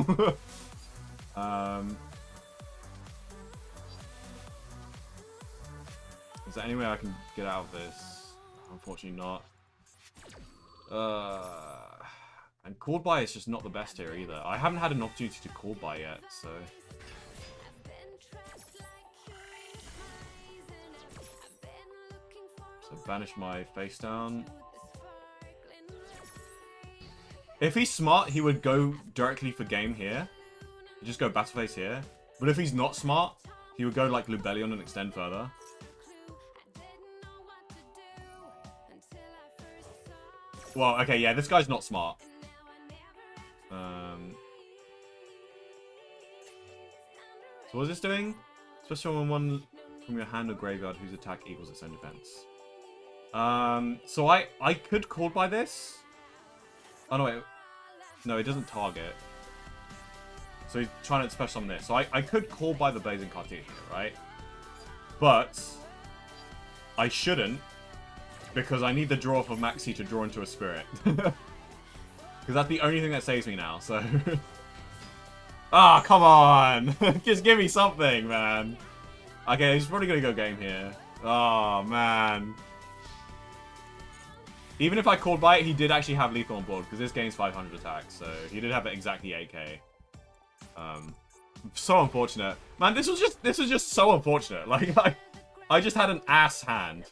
Is there any way I can get out of this? Unfortunately not. And called by is just not the best here either. I haven't had an opportunity to call by yet, so... So banish my face down. If he's smart, he would go directly for game here. He'd just go battle phase here. But if he's not smart, he would go like Lubellion and extend further. Well, okay, yeah, this guy's not smart. So what's this doing? Special on one from your hand or graveyard whose attack equals its own defense. So I could call by this. Oh no, wait. No, it doesn't target. So he's trying to special summon this. So I could call by the Blazing Cartoon here, right? But I shouldn't, because I need the draw for Maxi to draw into a spirit. Because that's the only thing that saves me now, so... Ah, come on! Just give me something, man! Okay, he's probably gonna go game here. Oh, man. Even if I called by it, he did actually have lethal on board, because this game's 500 attack, so he did have exactly 8k. So unfortunate. Man, this was just so unfortunate. Like, I just had an ass hand.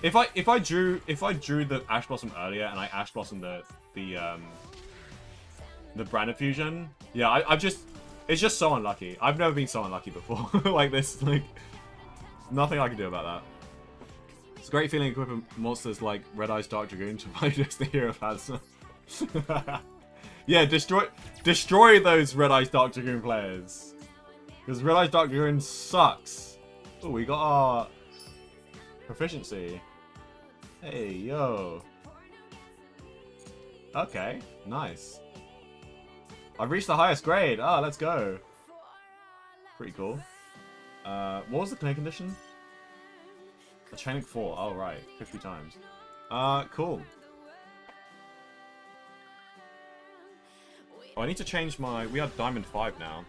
If I drew the Ash Blossom earlier and I Ash Blossom the Branded Fusion, yeah, it's just so unlucky. I've never been so unlucky before. Like this, like nothing I can do about that. It's a great feeling equipping monsters like Red Eyes Dark Dragoon to fight against the hero plasma. Yeah, destroy those Red Eyes Dark Dragoon players. Because Red Eyes Dark Dragoon sucks. Oh, we got our proficiency. Hey, yo. Okay, nice. I've reached the highest grade. Ah, let's go. Pretty cool. What was the claim condition? A training 4. Oh, right. 50 times. Cool. Oh, I need to change my... We are Diamond 5 now.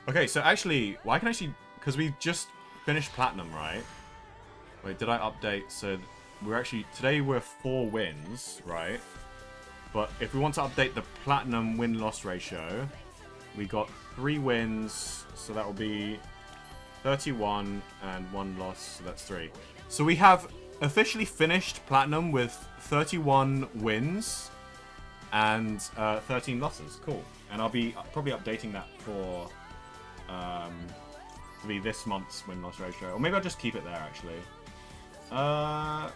Okay, so actually... Well, I can actually... Because we just finished Platinum, right? Wait, did I update? So, we're actually... Today we're 4 wins, right? But if we want to update the Platinum win-loss ratio... We got 3 wins, so that will be... 31 and 1 loss, so that's 3. So we have officially finished Platinum with 31 wins and 13 losses. Cool. And I'll be probably updating that for to be this month's win-loss ratio. Or maybe I'll just keep it there, actually. I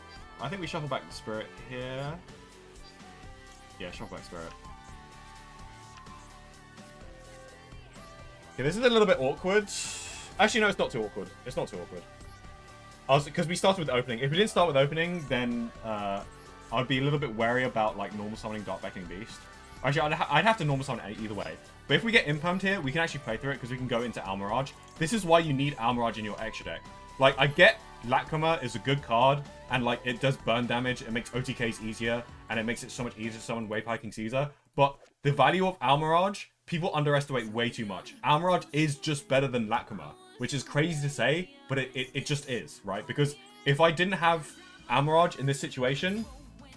think we shuffle back the Spirit here. Yeah, shuffle back Spirit. Okay, this is a little bit awkward. Actually, no, it's not too awkward. It's not too awkward. Because we started with opening. If we didn't start with opening, then I'd be a little bit wary about like normal summoning Dark Beckoning Beast. Actually, I'd have to normal summon either way. But if we get impermed here, we can actually play through it because we can go into Almirage. This is why you need Almirage in your extra deck. Like, I get Lacrima is a good card, and like it does burn damage, it makes OTKs easier, and it makes it so much easier to summon Wave Hiking Caesar. But the value of Almirage, people underestimate way too much. Almirage is just better than Lacrima, which is crazy to say, but it just is, right? Because if I didn't have Almirage in this situation,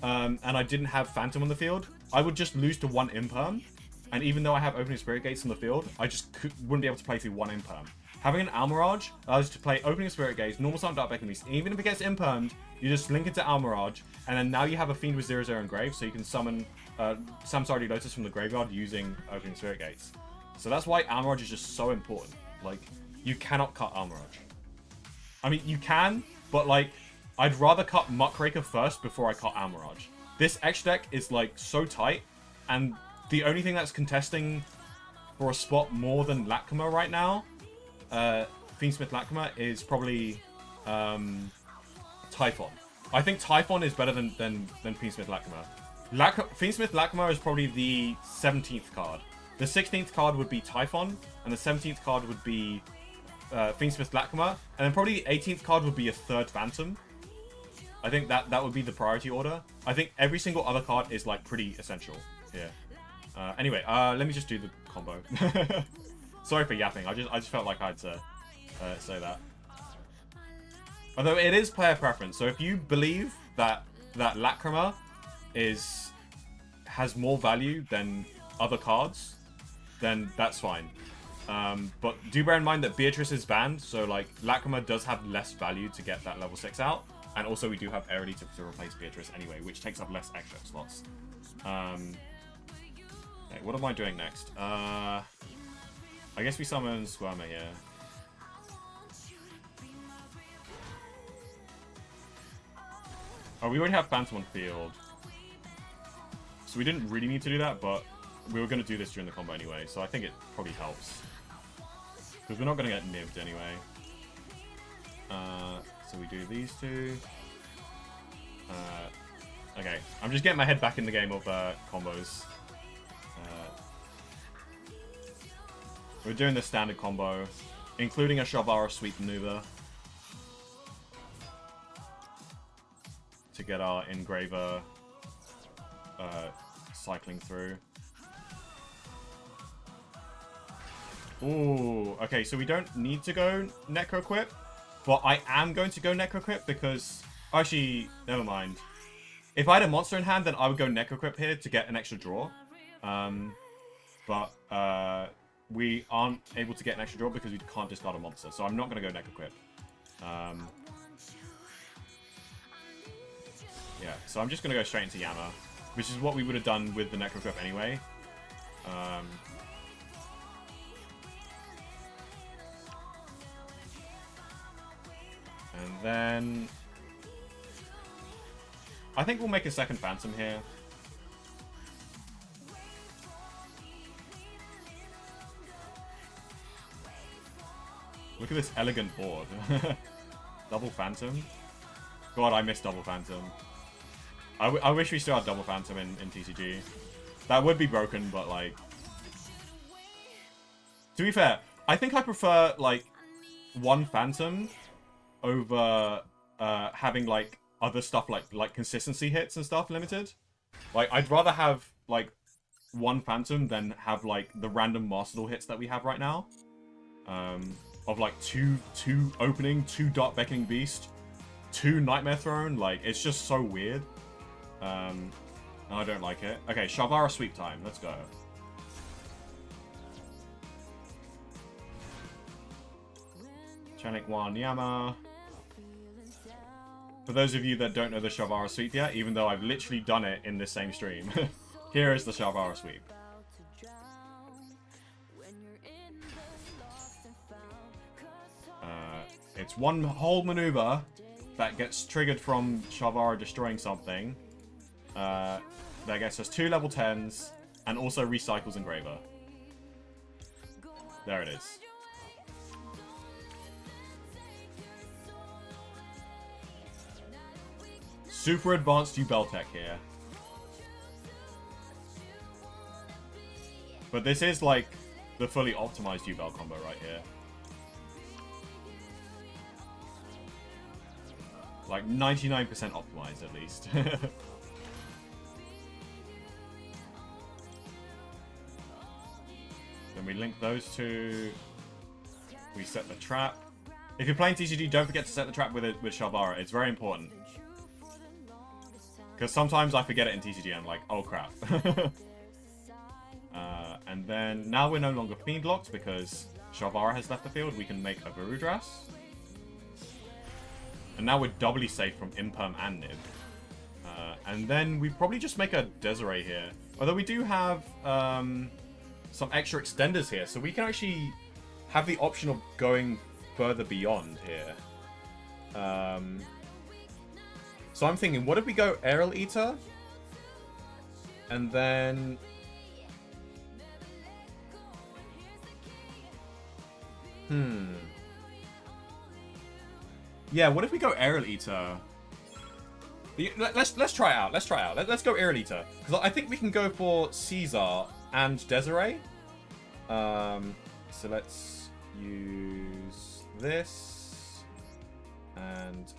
and I didn't have Phantom on the field, I would just lose to 1 Imperm. And even though I have Opening Spirit Gates on the field, I just wouldn't be able to play through 1 Imperm. Having an Almirage allows you to play Opening Spirit Gates, normal summon Dark Beckoning Beast. Even if it gets Impermed, you just link it to Almirage, and then now you have a Fiend with 0/0 Engrave, so you can summon Samsara Lotus from the graveyard using Opening Spirit Gates. So that's why Almirage is just so important. Like, you cannot cut Almirage. I mean, you can, but like, I'd rather cut Muckraker first before I cut Almirage. This extra deck is like so tight, and the only thing that's contesting for a spot more than Lacrima right now, Fiendsmith Lacrima, is probably Typhon. I think Typhon is better than Fiendsmith Lacrima. Fiendsmith Lacrima is probably the 17th card. The 16th card would be Typhon, and the 17th card would be Fiendsmith Lacrima, and then probably the 18th card would be a 3rd Phantom. I think that would be the priority order. I think every single other card is like pretty essential here. Anyway, let me just do the combo. Sorry for yapping. I just felt like I had to say that. Although it is player preference, so if you believe that Lacrima has more value than other cards, then that's fine. But do bear in mind that Beatrice is banned, so like Lacrima does have less value to get that level 6 out, and also we do have Airly to replace Beatrice anyway, which takes up less extra slots. Okay, what am I doing next? I guess we summon Squirmer here. Oh, we already have Phantom on field. So we didn't really need to do that, but we were going to do this during the combo anyway, so I think it probably helps. Because we're not going to get nibbed anyway. So we do these two. Okay, I'm just getting my head back in the game of combos. We're doing the standard combo, including a Shabara sweep maneuver. To get our engraver cycling through. Ooh, okay, so we don't need to go Necro Quip, but I am going to go Necro Quip because... Actually, never mind. If I had a monster in hand, then I would go Necro Quip here to get an extra draw. But we aren't able to get an extra draw because we can't discard a monster, so I'm not going to go Necro Quip. Yeah, so I'm just going to go straight into Yama, which is what we would have done with the Necro Quip anyway. And then... I think we'll make a second Phantom here. Look at this elegant board. Double Phantom. God, I miss Double Phantom. I wish we still had Double Phantom in TCG. That would be broken, but like... To be fair, I think I prefer like one Phantom over having like other stuff like consistency hits and stuff limited. Like I'd rather have like one Phantom than have like the random Master Duel hits that we have right now. Of like two opening, 2 Dark Beckoning Beast, 2 Nightmare Throne. Like it's just so weird. I don't like it. Okay, Shabara sweep time. Let's go. Chanik 1 Yama. For those of you that don't know the Shabara sweep yet, even though I've literally done it in this same stream, here is the Shabara sweep. It's one whole maneuver that gets triggered from Shabara destroying something. That gets us 2 level 10s and also recycles Engraver. There it is. Super advanced Yubel tech here. But this is like the fully optimized Ubel combo right here. Like 99% optimized at least. Then we link those two. We set the trap. If you're playing TCG, don't forget to set the trap with Shabara. It's very important. Because sometimes I forget it in TCG and I'm like, oh crap. And then now we're no longer Fiend locked because Shabara has left the field. We can make a Varudras. And now we're doubly safe from Imperm and Nib. And then we probably just make a Desiree here. Although we do have some extra extenders here. So we can actually have the option of going further beyond here. So I'm thinking, what if we go Aerial Eater? And then... Yeah, what if we go Aerial Eater? Let's try it out. Let's try it out. Let's go Aerial Eater. Because I think we can go for Caesar and Desiree. So let's use this. And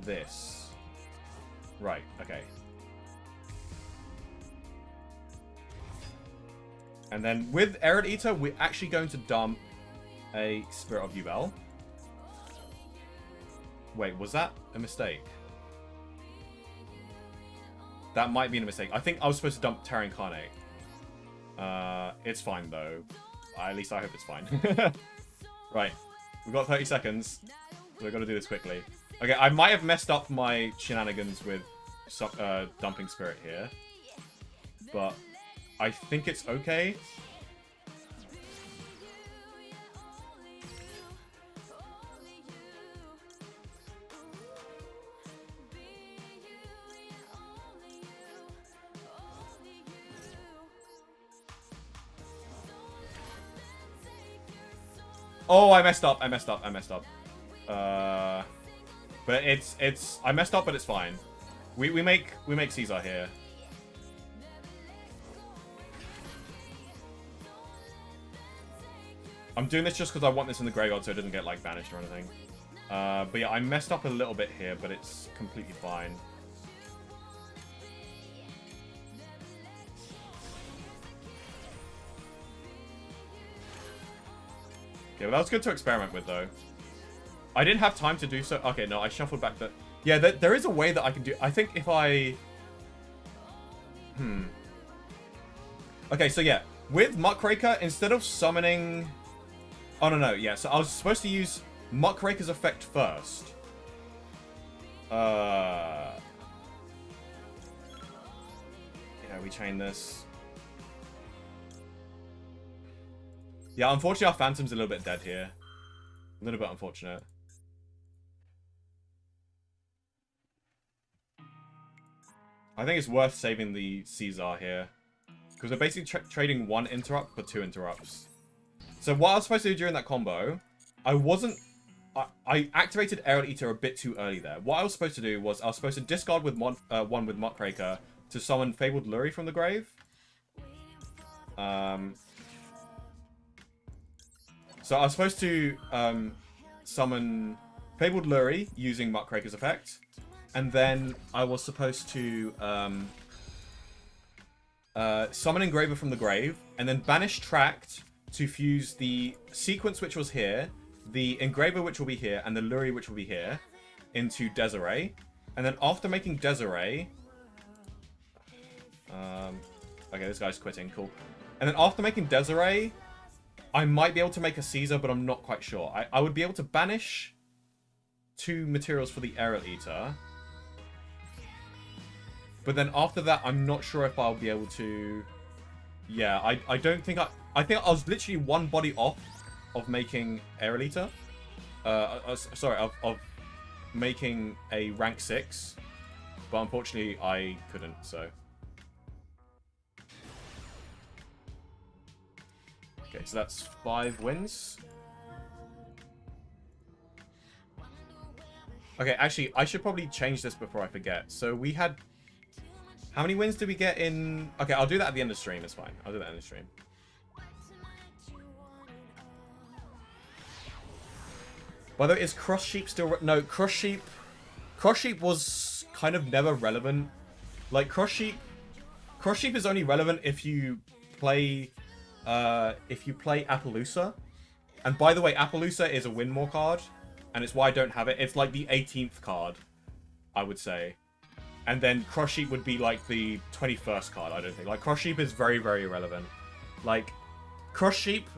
this. Right, okay. And then with Arid Eater, we're actually going to dump a Spirit of Yubel. Wait, was that a mistake? That might be a mistake. I think I was supposed to dump Terra Incarnate. It's fine, though. At least I hope it's fine. Right. We've got 30 seconds. We've got to do this quickly. Okay, I might have messed up my shenanigans with dumping Spirit here. But I think it's okay. Oh, I messed up. But it's I messed up, but it's fine. We make Caesar here. I'm doing this just because I want this in the graveyard so it doesn't get like banished or anything. But yeah, I messed up a little bit here, but it's completely fine. Yeah, well, that was good to experiment with, though. I didn't have time to do so. Okay, no, I shuffled back the... Yeah, there is a way that I can do... I think if I... Okay, so yeah. With Muckraker, instead of summoning... Oh, no. Yeah, so I was supposed to use Muckraker's effect first. Yeah, we chain this. Yeah, unfortunately our Phantom's a little bit dead here. A little bit unfortunate. I think it's worth saving the Caesar here. Because we're basically trading one interrupt for two interrupts. So what I was supposed to do during that combo, I activated Arid Eater a bit too early there. What I was supposed to do was I was supposed to discard with one with Muckraker to summon Fabled Lurie from the grave. So I was supposed to summon Fabled Lurie using Muckraker's effect. And then I was supposed to summon Engraver from the grave. And then banish Tract to fuse the sequence which was here, the Engraver which will be here, and the Lurie which will be here into Desiree. And then after making Desiree... okay, this guy's quitting. Cool. And then after making Desiree... I might be able to make a Caesar, but I'm not quite sure. I would be able to banish 2 materials for the Arid Eater. But then after that, I'm not sure if I'll be able to... Yeah, I don't think I think I was literally one body off of making Arid Eater. Sorry, of making a rank 6. But unfortunately, I couldn't, so... Okay, so that's 5 wins. Okay, actually, I should probably change this before I forget. So we had... How many wins did we get in... Okay, I'll do that at the end of the stream. It's fine. I'll do that in the stream. By the way, is Cross Sheep still... No, Cross Sheep was kind of never relevant. Like, Cross Sheep is only relevant if you play Appaloosa. And by the way, Appaloosa is a win more card. And it's why I don't have it. It's like the 18th card, I would say. And then Cross Sheep would be like the 21st card, I don't think. Like, Cross Sheep is very, very irrelevant. Like, Cross Sheep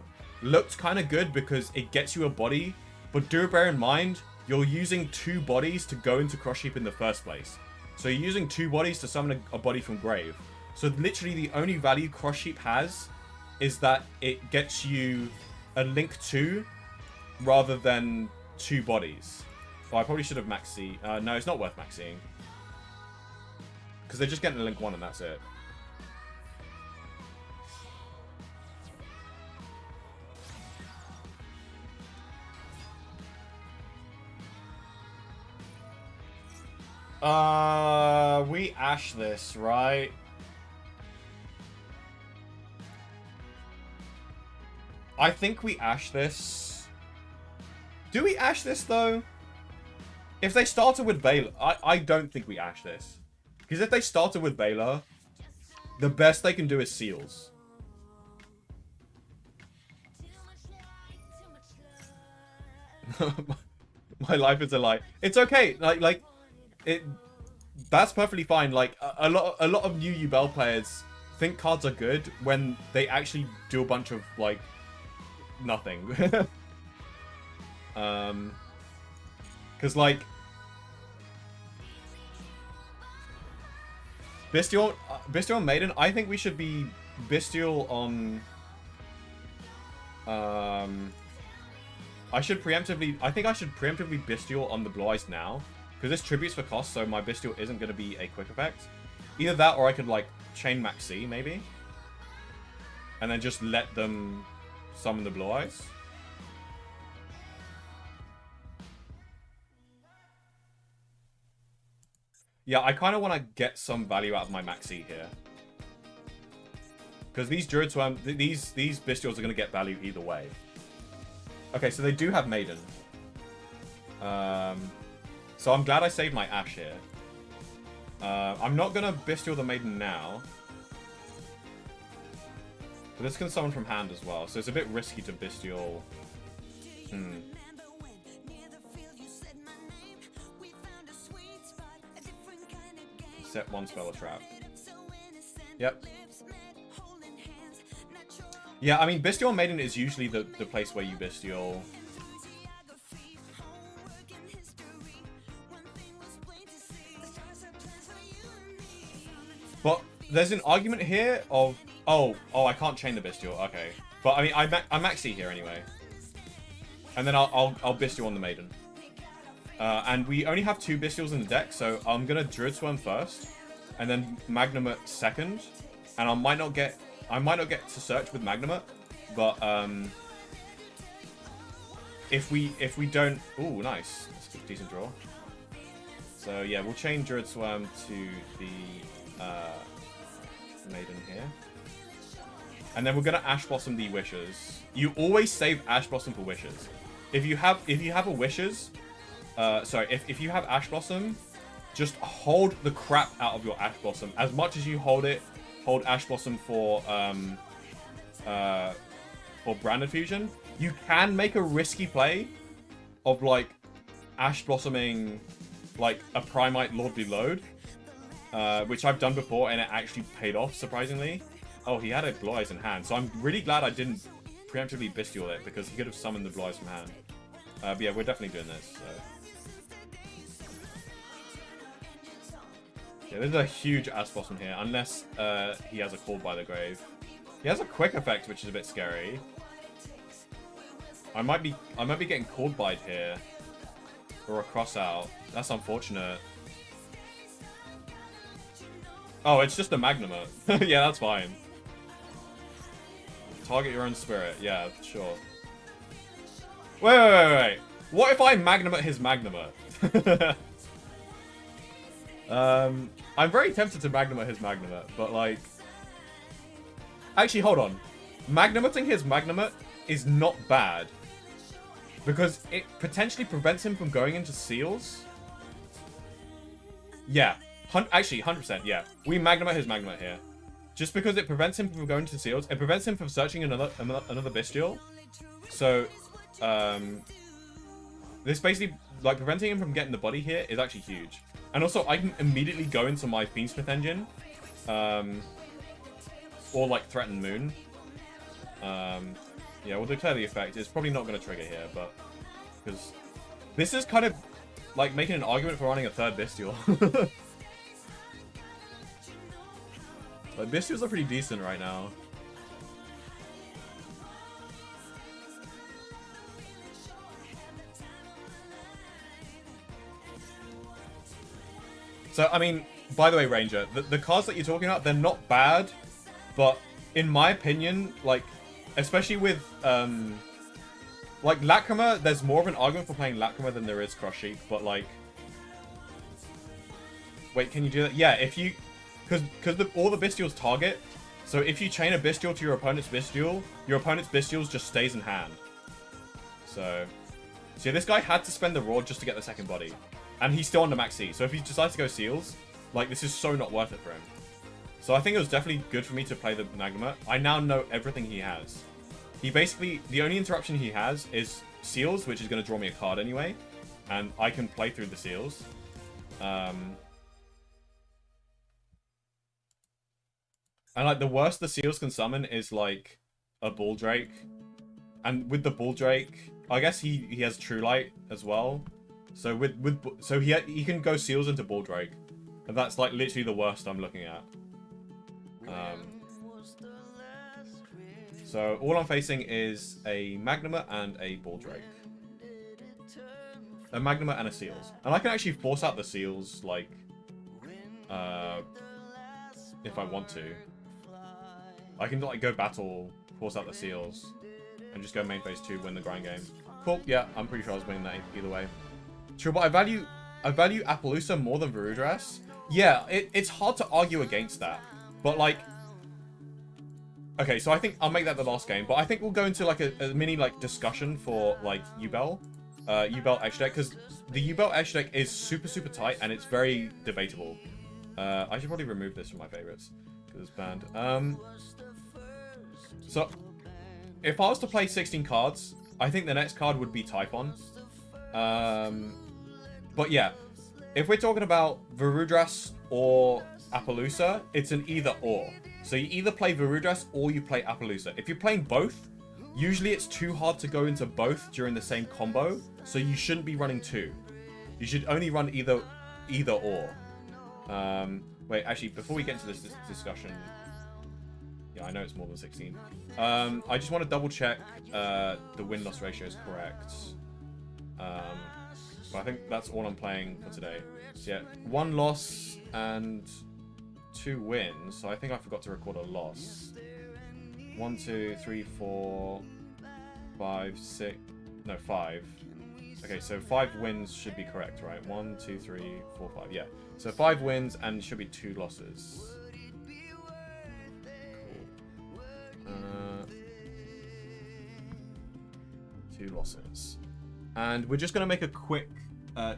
looked kind of good because it gets you a body. But do bear in mind, you're using 2 bodies to go into Cross Sheep in the first place. So you're using 2 bodies to summon a body from grave. So literally the only value Cross Sheep has is that it gets you a Link 2 rather than 2 bodies. Well, I probably should have maxi. No, it's not worth maxing. Because they're just getting a Link 1 and that's it. We ash this, right? I think we ash this. Do we ash this, though? If they started with Baylor... I don't think we ash this. Because if they started with Baylor, the best they can do is Seals. My life is a lie. It's okay. Like it. That's perfectly fine. Like a lot of new Yubel players think cards are good when they actually do a bunch of like nothing. Because like Bestial on Maiden, I think we should be Bestial on. I think I should preemptively Bestial on the Blue Eyes now. Because this tributes for cost, so my Bestial isn't going to be a quick effect. Either that, or I could, like, chain Max C, maybe. And then just let them summon the Blue Eyes. Yeah, I kind of want to get some value out of my Max C here. Because these Druids, these Bestials are going to get value either way. Okay, so they do have Maiden. So I'm glad I saved my Ash here. I'm not going to Bestial the Maiden now. But this can summon from hand as well, so it's a bit risky to Bestial. Set one spell or trap. Yep. Yeah, I mean, Bestial Maiden is usually the place where you Bestial. But there's an argument here of... Oh, I can't chain the Bestial. Okay. But, I mean, I'm Max C here anyway. And then I'll Bestial on the Maiden. And we only have 2 Bestials in the deck, so I'm going to Druid Swarm first. And then Magnamut second. And I might not get to search with Magnamut. But, if we don't... Ooh, nice. That's a decent draw. So, yeah, we'll chain Druid Swarm to the... Maiden here. And then we're gonna Ash Blossom the Wishes. You always save Ash Blossom for Wishes. If you have a Wishes, if you have Ash Blossom, just hold the crap out of your Ash Blossom. As much as you hold Ash Blossom for Branded Fusion. You can make a risky play of like Ash Blossoming like a Primite Lordly Load. Which I've done before, and it actually paid off, surprisingly. Oh, he had a Blue Eyes in hand, so I'm really glad I didn't preemptively Bestial it, because he could have summoned the Blue Eyes from hand. But yeah, we're definitely doing this, so... Yeah, there's a huge Ash Blossom here, unless he has a Call by the Grave. He has a quick effect, which is a bit scary. I might be getting Called by here. Or a Cross Out. That's unfortunate. Oh, it's just a Magnamut. Yeah, that's fine. Target your own spirit. Yeah, sure. Wait. What if I Magnamut his Magnamut? I'm very tempted to Magnamut his Magnamut, but like... Actually, hold on. Magnamuting his Magnamut is not bad. Because it potentially prevents him from going into seals. Yeah. Actually, 100%, yeah. We Magnamut his Magnamut here. Just because it prevents him from going to seals. It prevents him from searching another Bestial. So, this basically, like, preventing him from getting the body here is actually huge. And also, I can immediately go into my Fiendsmith engine. Or, like, Threaten Moon. Yeah, we'll declare the effect. It's probably not going to trigger here, but... Because this is kind of, like, making an argument for running a third Bestial. Like, Bestials are pretty decent right now. So, I mean, by the way, Ranger, the cards that you're talking about, they're not bad, but in my opinion, like, especially with, like, Lacrima, there's more of an argument for playing Lacrima than there is Crush Sheep, but, like... Wait, can you do that? Yeah, if you... Because all the Bestials target, so if you chain a Bestial to your opponent's Bestials just stays in hand. So yeah, this guy had to spend the Raw just to get the second body. And he's still under Max C, so if he decides to go Seals, like, this is so not worth it for him. So I think it was definitely good for me to play the Magnamut. I now know everything he has. He basically, the only interruption he has is seals, which is going to draw me a card anyway, and I can play through the seals. And like the worst the seals can summon is like a Bull Drake, and with the Bull Drake, I guess he has True Light as well. So so he can go seals into Bull Drake, and that's like literally the worst I'm looking at. So all I'm facing is a Magnuma and a Bull Drake. A Magnuma and a Seals. And I can actually force out the Seals, like, if I want to. I can, like, go battle, force out the Seals, and just go main phase 2, win the grind game. Cool, yeah, I'm pretty sure I was winning that either way. True, but I value Appaloosa more than Varudras. Yeah, it's hard to argue against that. But, like... Okay, so I think I'll make that the last game, but I think we'll go into like a mini like discussion for like Yubel, Yubel extra deck, because the Yubel extra deck is super tight and it's very debatable. I should probably remove this from my favorites because it's banned. So if I was to play 16 cards, I think the next card would be Typhon. But yeah, if we're talking about Varudras or Appaloosa, it's an either or. So you either play Varudras or you play Appaloosa. If you're playing both, usually it's too hard to go into both during the same combo, so you shouldn't be running two. You should only run either or. Wait, actually, before we get into this discussion, yeah, I know it's more than 16. I just want to double check the win-loss ratio is correct. But I think that's all I'm playing for today. So yeah, 1 loss and 2 wins, so I think I forgot to record a loss. 1, 2, 3, 4, 5, 6. No, 5. Okay, so 5 wins should be correct, right? 1, 2, 3, 4, 5. Yeah. So 5 wins and should be 2 losses. Cool. 2 losses. And we're just going to make a quick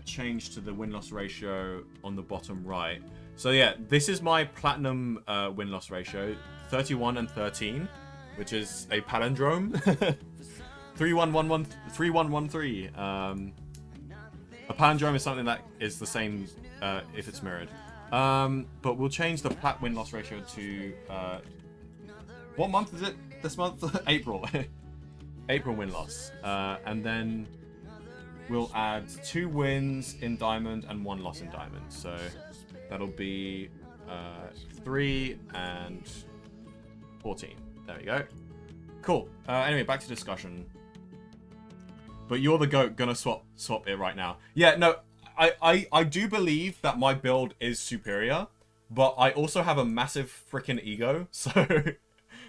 change to the win-loss ratio on the bottom right. So yeah, this is my platinum win-loss ratio, 31 and 13, which is a palindrome. 3113. A palindrome is something that is the same if it's mirrored. But we'll change the plat win-loss ratio to what month is it? This month? April. April win-loss. And then we'll add 2 wins in Diamond and 1 loss in Diamond. So that'll be 3 and 14. There we go. Cool. Anyway, back to discussion. But you're the GOAT, gonna swap it right now. Yeah, no, I do believe that my build is superior, but I also have a massive freaking ego. So,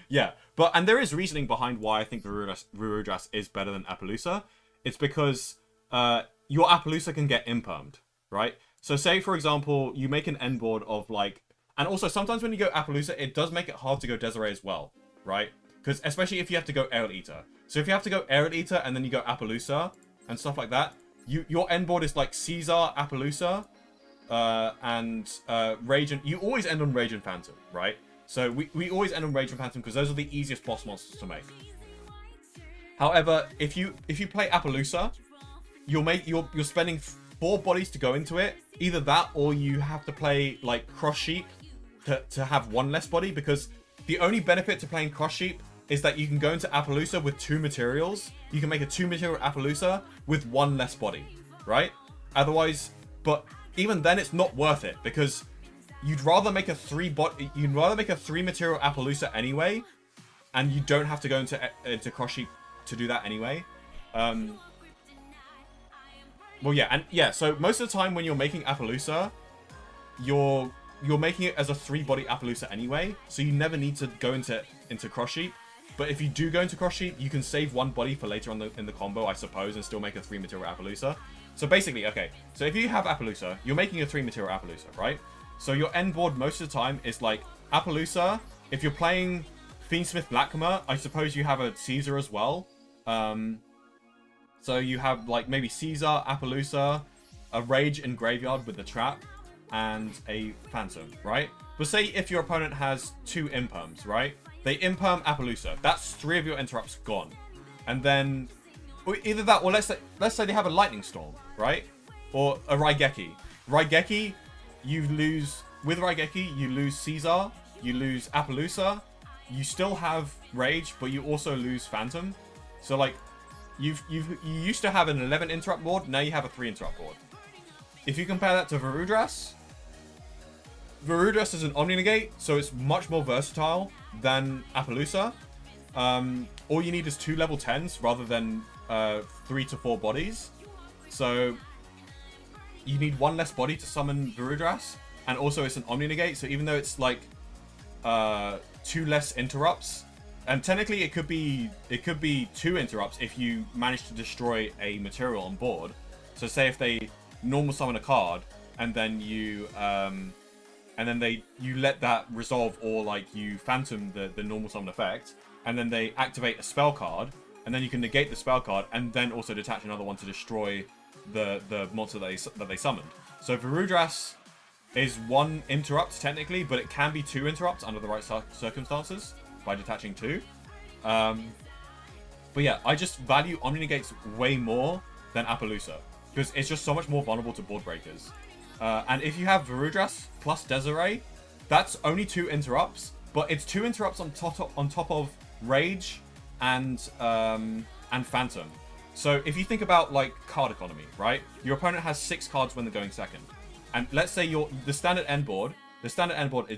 yeah. And there is reasoning behind why I think Varudras is better than Appaloosa. It's because your Appaloosa can get impermed, right? So say, for example, you make an end board of like... And also, sometimes when you go Appaloosa, it does make it hard to go Desiree as well, right? Because especially if you have to go Aerial Eater. So if you have to go Aerial Eater and then you go Appaloosa and stuff like that, your end board is like Caesar, Appaloosa, and Rage and... You always end on Rage and Phantom, right? So we always end on Rage and Phantom because those are the easiest boss monsters to make. However, if you play Appaloosa, you're spending 4 bodies to go into it. Either that or you have to play like Cross Sheep to have 1 less body, because the only benefit to playing Cross Sheep is that you can go into Appaloosa with 2 materials. You can make a 2 material Appaloosa with 1 less body, right? Otherwise, but even then it's not worth it because you'd rather make a 3 material Appaloosa anyway, and you don't have to go into Cross Sheep to do that anyway. Well, yeah, and yeah, so most of the time when you're making Appaloosa, you're making it as a 3-body Appaloosa anyway, so you never need to go into Cross Sheep. But if you do go into Cross Sheep, you can save 1 body for later on in the combo, I suppose, and still make a 3-material Appaloosa. So basically, okay, so if you have Appaloosa, you're making a 3-material Appaloosa, right? So your end board most of the time is like Appaloosa. If you're playing Fiendsmith Blackhammer, I suppose you have a Caesar as well. So you have like maybe Caesar, Appaloosa, a Rage in Graveyard with the Trap, and a Phantom, right? But say if your opponent has 2 imperms, right? They imperm Appaloosa. That's 3 of your interrupts gone. And then Or either that, or let's say they have a lightning storm, right? Or a Raigeki. Raigeki, you lose with Raigeki, you lose Caesar, you lose Appaloosa, you still have Rage, but you also lose Phantom. So like, you used to have an 11 interrupt board, now you have a 3 interrupt board. If you compare that to Varudras is an Omni Negate, so it's much more versatile than Appaloosa. All you need is 2 level 10s rather than 3 to 4 bodies. So you need 1 less body to summon Varudras, and also it's an Omni Negate, so even though it's like 2 less interrupts, and technically it could be 2 interrupts if you manage to destroy a material on board. So say if they normal summon a card and then you let that resolve, or like you phantom the normal summon effect, and then they activate a spell card, and then you can negate the spell card and then also detach another one to destroy the monster that they summoned. So Varudras is 1 interrupt technically, but it can be 2 interrupts under the right circumstances by detaching 2. But yeah, I just value Omni Negates way more than Appaloosa, because it's just so much more vulnerable to board breakers. And if you have Varudras plus Desiree, that's only 2 interrupts, but it's 2 interrupts on top of Rage and Phantom. So if you think about like card economy, right? Your opponent has 6 cards when they're going second, and let's say the standard end board is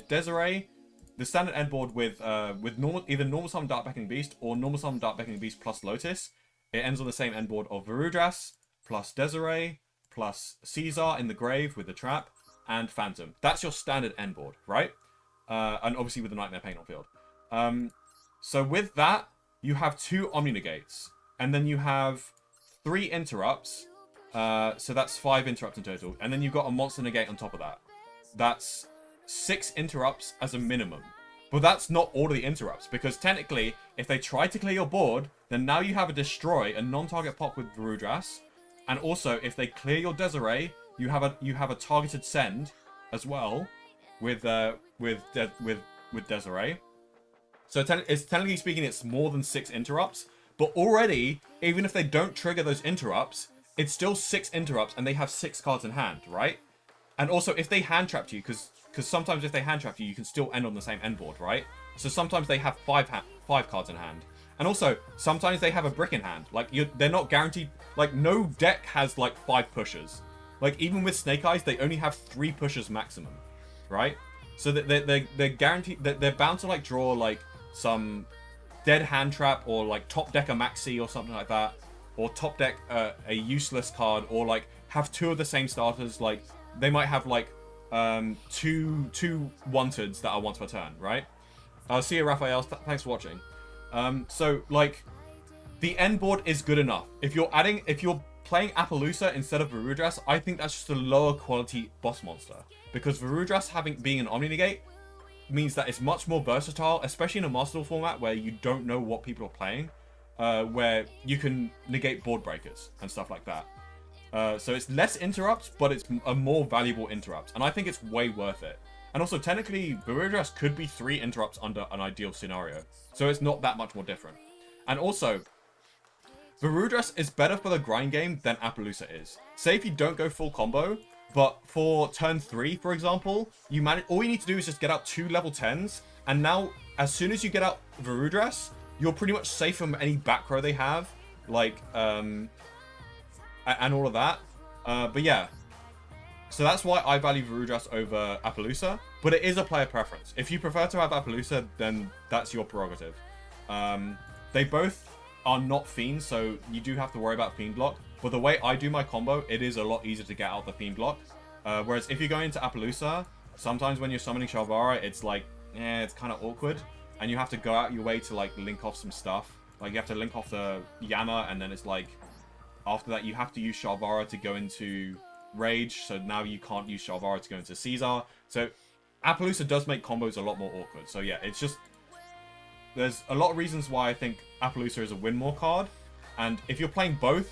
Desiree. The standard end board with either normal summon Dark Beckoning Beast or normal summon Dark Beckoning Beast plus Lotus. It ends on the same end board of Varudras plus Desiree plus Caesar in the grave with the trap and Phantom. That's your standard end board, right? And obviously with the Nightmare Pain on field. So with that, you have 2 Omni Negates, and then you have 3 interrupts. So that's 5 interrupts in total, and then you've got a Monster Negate on top of that. That's 6 interrupts as a minimum. But that's not all of the interrupts, because technically, if they try to clear your board, then now you have a Destroy, a non-target pop with Varudras, and also if they clear your Desiree, you have a targeted send as well with Desiree. So it's technically speaking, it's more than 6 interrupts, but already, even if they don't trigger those interrupts, it's still 6 interrupts, and they have 6 cards in hand, right? And also, if they hand trapped you, because sometimes if they hand trap you, you can still end on the same end board, right? So sometimes they have 5 cards in hand, and also sometimes they have a brick in hand. Like they're not guaranteed. Like no deck has like 5 pushers. Like even with Snake Eyes, they only have 3 pushers maximum, right? So that they're guaranteed that they're bound to like draw like some dead hand trap, or like top deck a Maxi or something like that, or top deck a useless card, or like have 2 of the same starters. Like they might have like 2 wanteds that are once per turn, right? See you, Raphael. Thanks for watching. So like the end board is good enough. If you're playing Appaloosa instead of Varudras, I think that's just a lower quality boss monster, because Varudras being an Omni Negate means that it's much more versatile, especially in a Master Duel format where you don't know what people are playing, where you can negate board breakers and stuff like that. So it's less interrupts, but it's a more valuable interrupt, and I think it's way worth it. And also, technically, Varudras could be 3 interrupts under an ideal scenario, so it's not that much more different. And also, Varudras is better for the grind game than Appaloosa is. Say if you don't go full combo, but for turn 3, for example, all you need to do is just get out 2 level 10s, and now, as soon as you get out Varudras, you're pretty much safe from any back row they have, like, and all of that. But yeah, so that's why I value Varudras over Appaloosa, but it is a player preference. If you prefer to have Appaloosa, then that's your prerogative. They both are not Fiends, so you do have to worry about Fiend block, but the way I do my combo, it is a lot easier to get out the Fiend block. Whereas if you go into Appaloosa, sometimes when you're summoning Shabara, it's like, it's kind of awkward, and you have to go out your way to like link off some stuff. Like you have to link off the Yama, and then it's like, after that you have to use Shabara to go into Rage, so now you can't use Shabara to go into Caesar. So Appaloosa does make combos a lot more awkward. So yeah, it's just, there's a lot of reasons why I think Appaloosa is a win more card, and if you're playing both,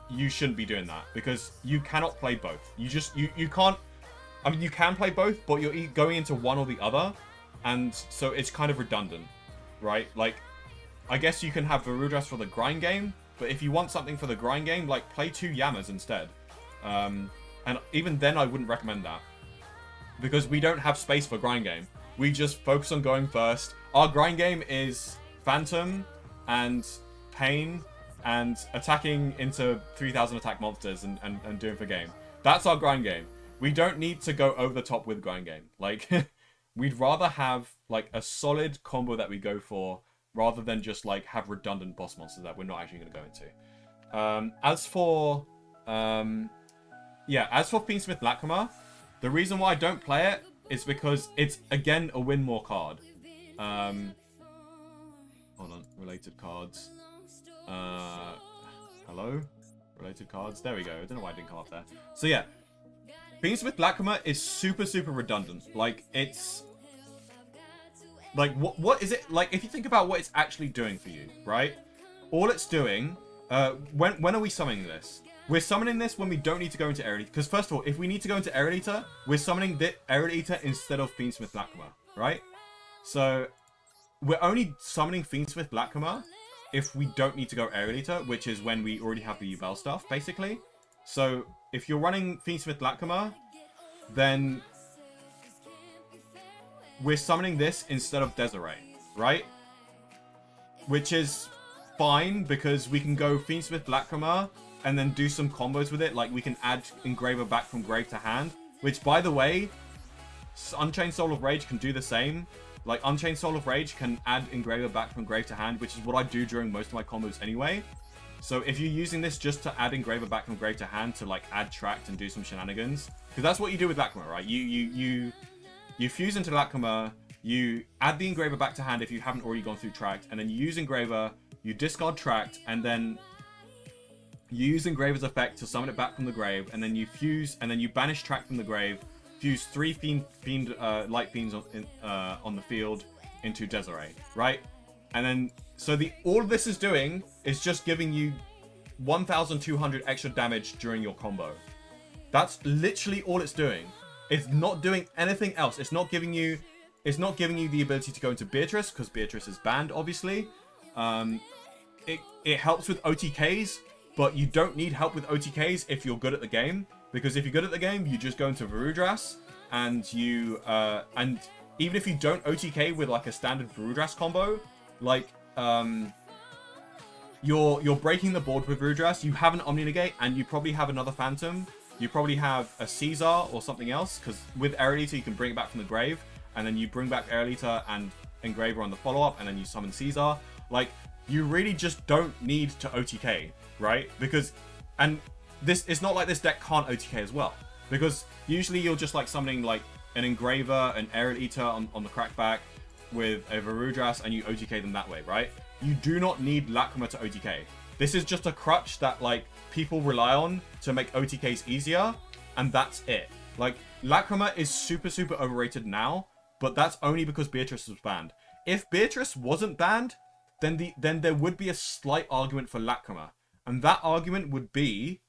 you shouldn't be doing that, because you cannot play both. You can't, I mean, you can play both, but you're going into one or the other, and so it's kind of redundant, right? Like, I guess you can have Varudras for the grind game, But if you want something for the grind game, like, play 2 Yamas instead. And even then, I wouldn't recommend that. Because we don't have space for grind game. We just focus on going first. Our grind game is Phantom and Pain and attacking into 3000 attack monsters and doing for game. That's our grind game. We don't need to go over the top with grind game. Like, we'd rather have, like, a solid combo that we go for rather than just, like, have redundant boss monsters that we're not actually going to go into. As for Fiendsmith Lacrima, the reason why I don't play it is because it's, again, a win more card. Hold on. Related cards. Hello? Related cards. There we go. I don't know why it didn't come up there. So, yeah. Fiendsmith Lacrima is super, super redundant. Like, it's... Like, what is it? Like, if you think about what it's actually doing for you, right? All it's doing... when are we summoning this? We're summoning this when we don't need to go into Air Eater. Because, first of all, if we need to go into Air Eater, we're summoning the Air Eater instead of Fiendsmith Lacrima, right? So, we're only summoning Fiendsmith Lacrima if we don't need to go Air Eater, which is when we already have the Yubel stuff, basically. So, if you're running Fiendsmith Lacrima, then we're summoning this instead of Desiree, right? Which is fine, because we can go Fiendsmith Lacrima and then do some combos with it. Like, we can add Engraver back from grave to hand, which, by the way, Unchained Soul of Rage can do the same. Like, Unchained Soul of Rage can add Engraver back from grave to hand, which is what I do during most of my combos anyway. So if you're using this just to add Engraver back from grave to hand to, like, add Tract and do some shenanigans, because that's what you do with Lacrima, right? You fuse into Lacrima, you add the Engraver back to hand if you haven't already gone through Tract, and then you use Engraver, you discard Tract, and then you use Engraver's effect to summon it back from the grave, and then you fuse, and then you banish Tract from the grave, fuse 3 Light Fiends on the field into Desiree, right? And then, so all this is doing is just giving you 1,200 extra damage during your combo. That's literally all it's doing. It's not doing anything else. It's not giving you the ability to go into Beatrice, because Beatrice is banned, obviously. It helps with OTKs, but you don't need help with OTKs if you're good at the game. Because if you're good at the game, you just go into Varudras, and you and even if you don't OTK with, like, a standard Varudras combo, like, you're breaking the board with Varudras. You have an Omni Negate, and you probably have another Phantom. You probably have a Caesar or something else, because with Aerolita you can bring it back from the grave, and then you bring back Aerolita and Engraver on the follow-up, and then you summon Caesar. Like, you really just don't need to OTK, right? Because, and this, it's not like this deck can't OTK as well, because usually you're just, like, summoning, like, an Engraver, an Aerolita on the crackback with a Varudras, and you OTK them that way, right? You do not need Lacrima to OTK. This is just a crutch that, like, people rely on to make OTKs easier, and that's it. Like, Lacrima is super, super overrated now, but that's only because Beatrice was banned. If Beatrice wasn't banned, then there would be a slight argument for Lacrima, and that argument would be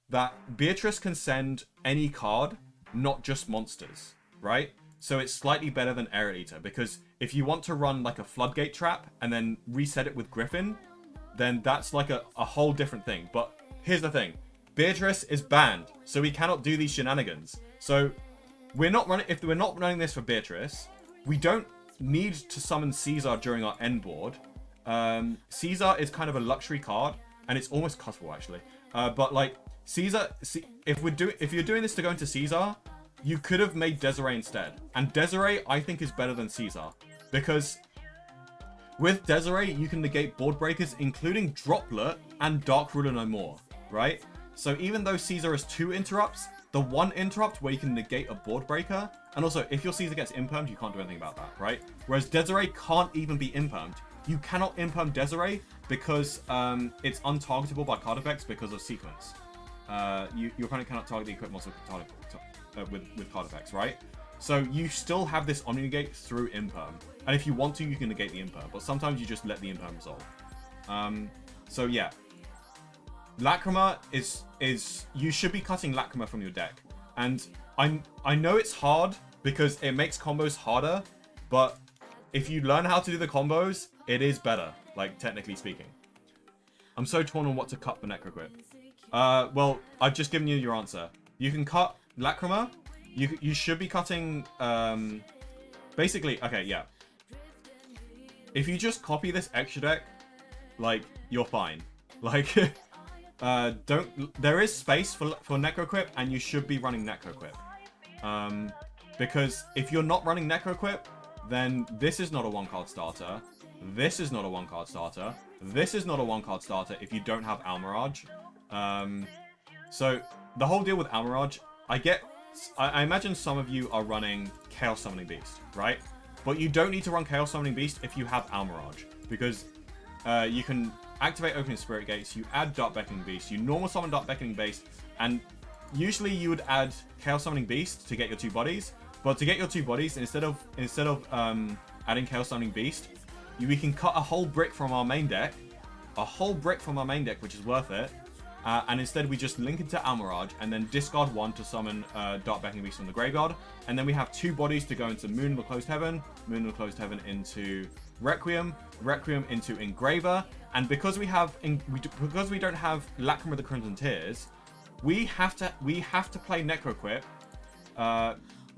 that Beatrice can send any card, not just monsters, right? So it's slightly better than Air Eater, because if you want to run, like, a Floodgate trap and then reset it with Griffin, then that's, like, a whole different thing. But here's the thing. Beatrice is banned, so we cannot do these shenanigans. So if we're not running this for Beatrice, we don't need to summon Caesar during our end board. Caesar is kind of a luxury card, and it's almost cuttable, actually. But, like, Caesar, if you're doing this to go into Caesar, you could have made Desiree instead. And Desiree, I think, is better than Caesar, because with Desiree, you can negate board breakers, including Droplet and Dark Ruler No More, right? So even though Caesar has 2 interrupts, the 1 interrupt where you can negate a board breaker, and also if your Caesar gets impermed, you can't do anything about that, right? Whereas Desiree can't even be impermed. You cannot imperm Desiree because it's untargetable by card effects because of sequence. Your opponent cannot target the equipped monster with card effects, right? So you still have this Omni Negate through imperm, and if you want to, you can negate the imperm, but sometimes you just let the imperm resolve. So yeah, Lacrima is you should be cutting Lacrima from your deck, and I know it's hard because it makes combos harder, but if you learn how to do the combos, it is better, like, technically speaking. I'm so torn on what to cut for Necroquip. Well, I've just given you your answer. You can cut Lacrima. You should be cutting, basically, okay, yeah. If you just copy this extra deck, like, you're fine. Like, there is space for Necroquip, and you should be running Necroquip. Because if you're not running Necroquip, then this is not a one-card starter. This is not a one-card starter. This is not a one-card starter if you don't have Almirage. So, the whole deal with Almirage, I imagine some of you are running Chaos Summoning Beast, right? But you don't need to run Chaos Summoning Beast if you have Almirage. Because you can activate Opening Spirit Gates, you add Dark Beckoning Beast, you normal summon Dark Beckoning Beast, and usually you would add Chaos Summoning Beast to get your 2 bodies. But to get your 2 bodies, instead of adding Chaos Summoning Beast, we can cut a whole brick from our main deck. A whole brick from our main deck, which is worth it. And instead we just link it to Almirage and then discard 1 to summon Dark Beckoning Beast from the graveyard. And then we have 2 bodies to go into Moon of the Closed Heaven, Moon of the Closed Heaven into Requiem, Requiem into Engraver. And because we don't have Lacrima of the Crimson Tears, we have to play Necroquip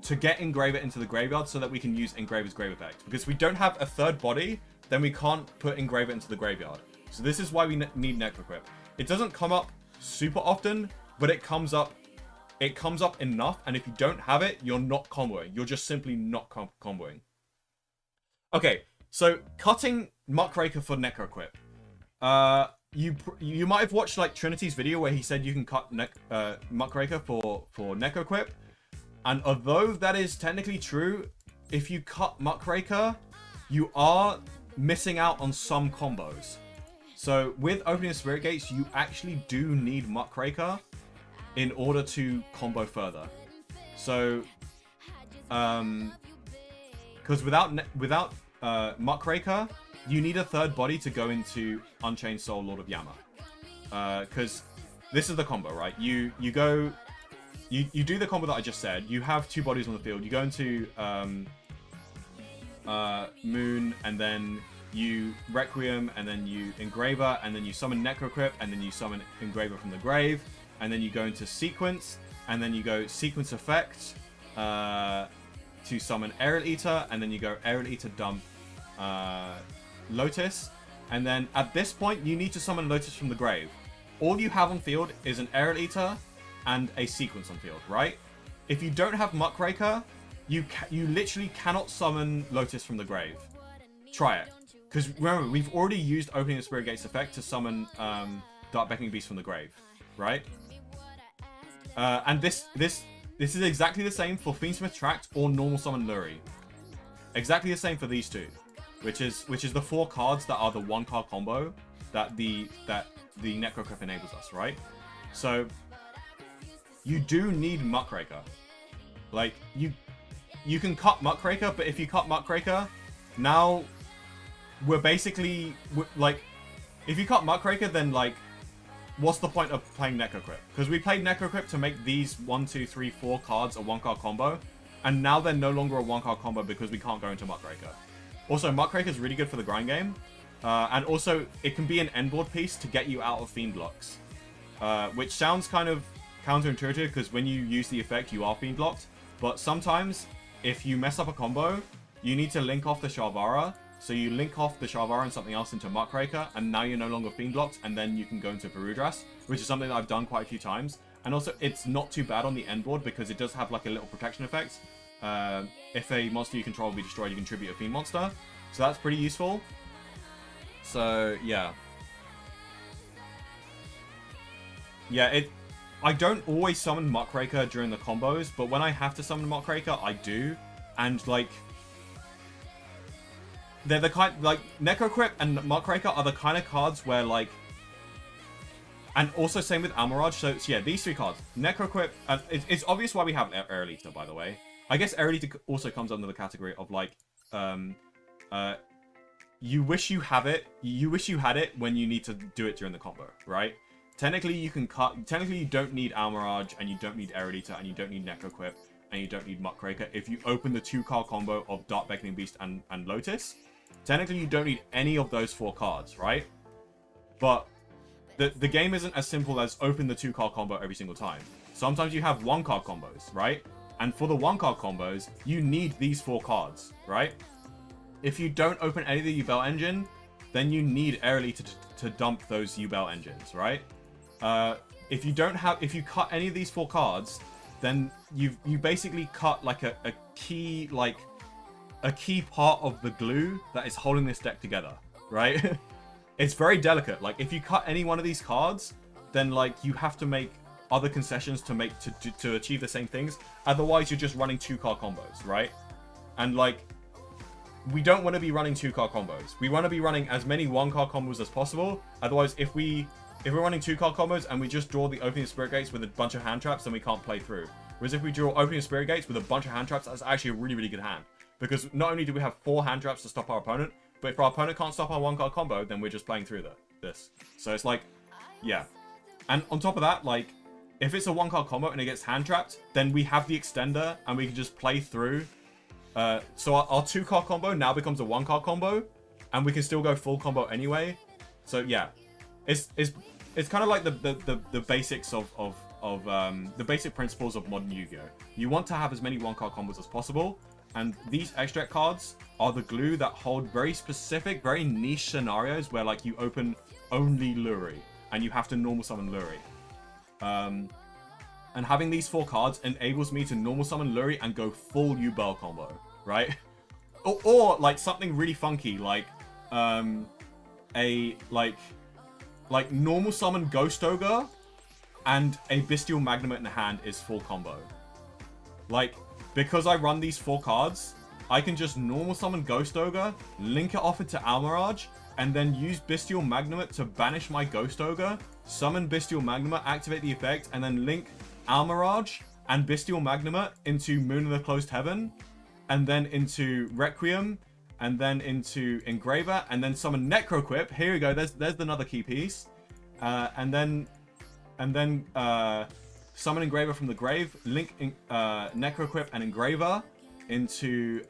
to get Engraver into the graveyard so that we can use Engraver's Grave Effect. Because if we don't have a 3rd body, then we can't put Engraver into the graveyard. So this is why we need Necroquip. It doesn't come up super often, but it comes up enough, and if you don't have it, you're not comboing. You're just simply not comboing. Okay, so cutting Muckraker for Necroquip. You might have watched like Trinity's video where he said you can cut Muckraker for Necroquip. And although that is technically true, if you cut Muckraker, you are missing out on some combos. So with Opening Spirit Gates, you actually do need Muckraker in order to combo further. So, because without Muckraker, you need a 3rd body to go into Unchained Soul, Lord of Yama. Because this is the combo, right? You do the combo that I just said. You have 2 bodies on the field. You go into Moon, and then you Requiem, and then you Engraver, and then you summon Necroquip, and then you summon Engraver from the grave, and then you go into Sequence, and then you go Sequence Effect to summon Aerial Eater, and then you go Aerial Eater dump Lotus, and then at this point you need to summon Lotus from the grave. All you have on field is an Aerial Eater and a Sequence on field, right? If you don't have Muckraker, you literally cannot summon Lotus from the grave. Try it. Because remember, we've already used Opening the Spirit Gates effect to summon Dark Beckoning Beast from the grave, right? And this is exactly the same for Fiendsmith Tract or normal summon Luri. Exactly the same for these 2, which is the 4 cards that are the 1-card combo that the Necroquip enables us, right? So you do need Muckraker. Like you can cut Muckraker, but if you cut Muckraker, now we're basically like, if you cut Muckraker, then like, what's the point of playing Necroquip? Because we played Necroquip to make these 1, 2, 3, 4 cards a 1-card combo, and now they're no longer a 1-card combo because we can't go into Muckraker. Also, Muckraker is really good for the grind game, and also it can be an endboard piece to get you out of Fiend blocks, which sounds kind of counterintuitive because when you use the effect, you are Fiend locked. But sometimes, if you mess up a combo, you need to link off the Shabara. So you link off the Shabara and something else into Muckraker, and now you're no longer Fiend locked, and then you can go into Varudras, which is something that I've done quite a few times. And also, it's not too bad on the end board because it does have like a little protection effect. If a monster you control will be destroyed, you can tribute a Fiend monster. So that's pretty useful. So, yeah. Yeah, I don't always summon Muckraker during the combos, but when I have to summon Muckraker, I do. And, like, they're the kind, like, Necroquip and Muckraker are the kind of cards where, like, and also same with Almirage. So yeah, these 3 cards. Necroquip, it's obvious why we have Aerial Eater, by the way. I guess Aerial Eater also comes under the category of, like, you wish you have it, you wish you had it when you need to do it during the combo, right? Technically, you can cut, technically you don't need Almirage, and you don't need Aerial Eater, and you don't need Necroquip, and you don't need Muckraker. If you open the 2-card combo of Dark Beckoning Beast and Lotus, technically you don't need any of those 4 cards, right? But the game isn't as simple as open the 2-card combo every single time. Sometimes you have 1-card combos, right? And for the 1-card combos, you need these 4 cards, right? If you don't open any of the Yubel engine, then you need Airly to dump those Yubel engines, right? If you cut any of these 4 cards, then you basically cut like a key part of the glue that is holding this deck together, right? It's very delicate. Like, if you cut any one of these cards, then like you have to make other concessions to achieve the same things. Otherwise, you're just running 2-card combos, right? And like, we don't want to be running 2-card combos. We want to be running as many 1-card combos as possible. Otherwise, if we're running 2-card combos and we just draw the Opening of Spirit Gates with a bunch of hand traps, then we can't play through. Whereas if we draw Opening of Spirit Gates with a bunch of hand traps, that's actually a really, really good hand. Because not only do we have 4 hand traps to stop our opponent, but if our opponent can't stop our 1-card combo, then we're just playing through this. So it's like, yeah. And on top of that, like, if it's a 1-card combo and it gets hand trapped, then we have the extender and we can just play through. So our 2-card combo now becomes a 1-card combo, and we can still go full combo anyway. So yeah, it's kind of like the basics of the basic principles of modern Yu-Gi-Oh! You want to have as many 1-card combos as possible. And these extract cards are the glue that hold very specific, very niche scenarios where, like, you open only Luri and you have to normal summon Luri. And having these 4 cards enables me to normal summon Luri and go full Ubel combo, right? or like something really funky, like like normal summon Ghost Ogre and a Bestial Magnum in the hand is full combo. Like, because I run these 4 cards, I can just normal summon Ghost Ogre, link it off into Almirage, and then use Bestial Magnum to banish my Ghost Ogre, summon Bestial Magnum, activate the effect, and then link Almirage and Bestial Magnum into Moon of the Closed Heaven, and then into Requiem, and then into Engraver, and then summon Necroquip. Here we go, there's another key piece. And then summon Engraver from the grave, link Necroquip and Engraver into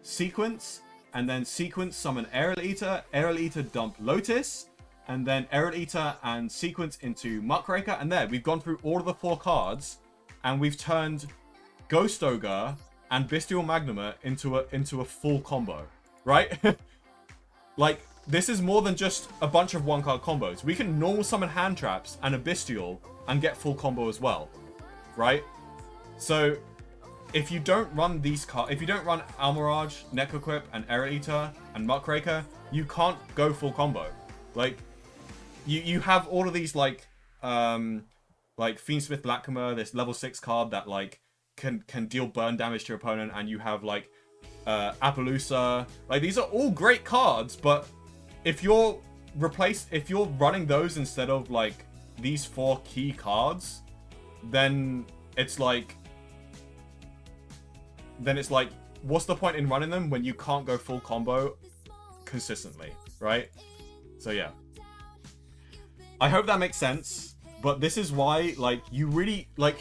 Sequence, and then Sequence summon Aerial Eater dump Lotus, and then Aerial Eater and Sequence into Muckraker, and there, we've gone through all of the 4 cards, and we've turned Ghost Ogre and Bestial Magnum into a full combo, right? Like, this is more than just a bunch of 1-card combos. We can normal summon hand traps and a Bestial and get full combo as well, right? So if you don't run these cards, if you don't run Almirage, Necroquip, and Aerial Eater and Muckraker, you can't go full combo. Like, you have all of these like Fiendsmith Lacrima, this level 6 card that like can deal burn damage to your opponent, and you have like Appaloosa. Like, these are all great cards, but if you're running those instead of like these 4 key cards, then it's like what's the point in running them when you can't go full combo consistently, right? So yeah, I hope that makes sense. But this is why, like, you really, like,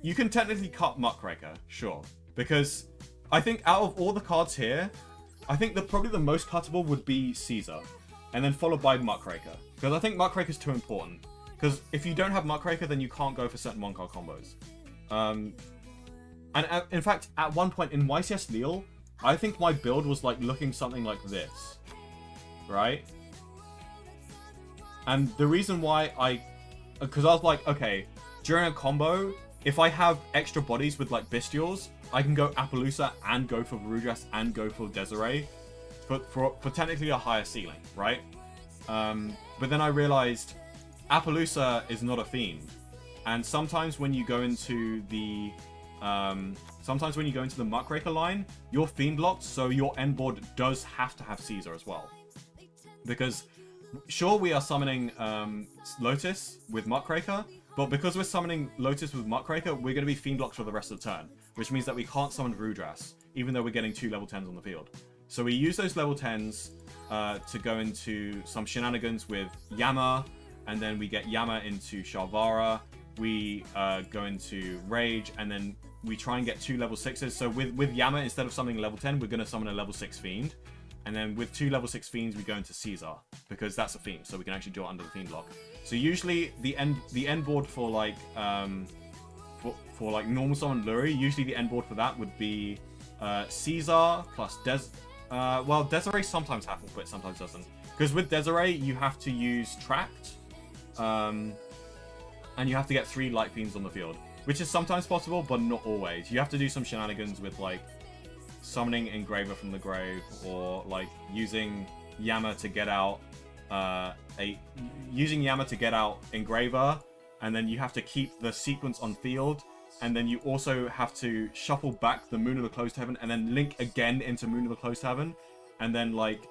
you can technically cut Muckraker, sure, because I think out of all the cards here, I think that probably the most cuttable would be Caesar, and then followed by Muckraker, because I think Muckraker is too important. Because if you don't have Muckraker, then you can't go for certain 1-card combos. And in fact, at one point in YCS Lille, I think my build was like looking something like this, right? And the reason why because I was like, okay, during a combo, if I have extra bodies with like Bestials, I can go Appaloosa and go for Rudras and go for Desiree for technically a higher ceiling, right? But then I realized Appaloosa is not a fiend, and sometimes when you go into the Muckraker line, you're fiend locked, so your end board does have to have Caesar as well. Because sure, we are summoning Lotus with Muckraker, but because we're summoning Lotus with Muckraker, we're going to be fiend locked for the rest of the turn, which means that we can't summon Rudras, even though we're getting 2 level 10s on the field. So we use those level 10s to go into some shenanigans with Yama, and then we get Yama into Shabara. We go into Rage, and then we try and get 2 level 6s. So with Yama, instead of summoning level 10, we're going to summon a level 6 Fiend. And then with 2 level 6 fiends, we go into Caesar, because that's a fiend, so we can actually do it under the fiend lock. So usually the end board for like for like normal summon Luri, usually the end board for that would be Caesar plus well, Desiree sometimes happens, but sometimes doesn't. Because with Desiree, you have to use Tract, and you have to get 3 light fiends on the field, which is sometimes possible, but not always. You have to do some shenanigans with like summoning Engraver from the grave, or like using Yama to get out Engraver, and then you have to keep the sequence on field, and then you also have to shuffle back the Moon of the Closed Heaven and then link again into Moon of the Closed Heaven, and then like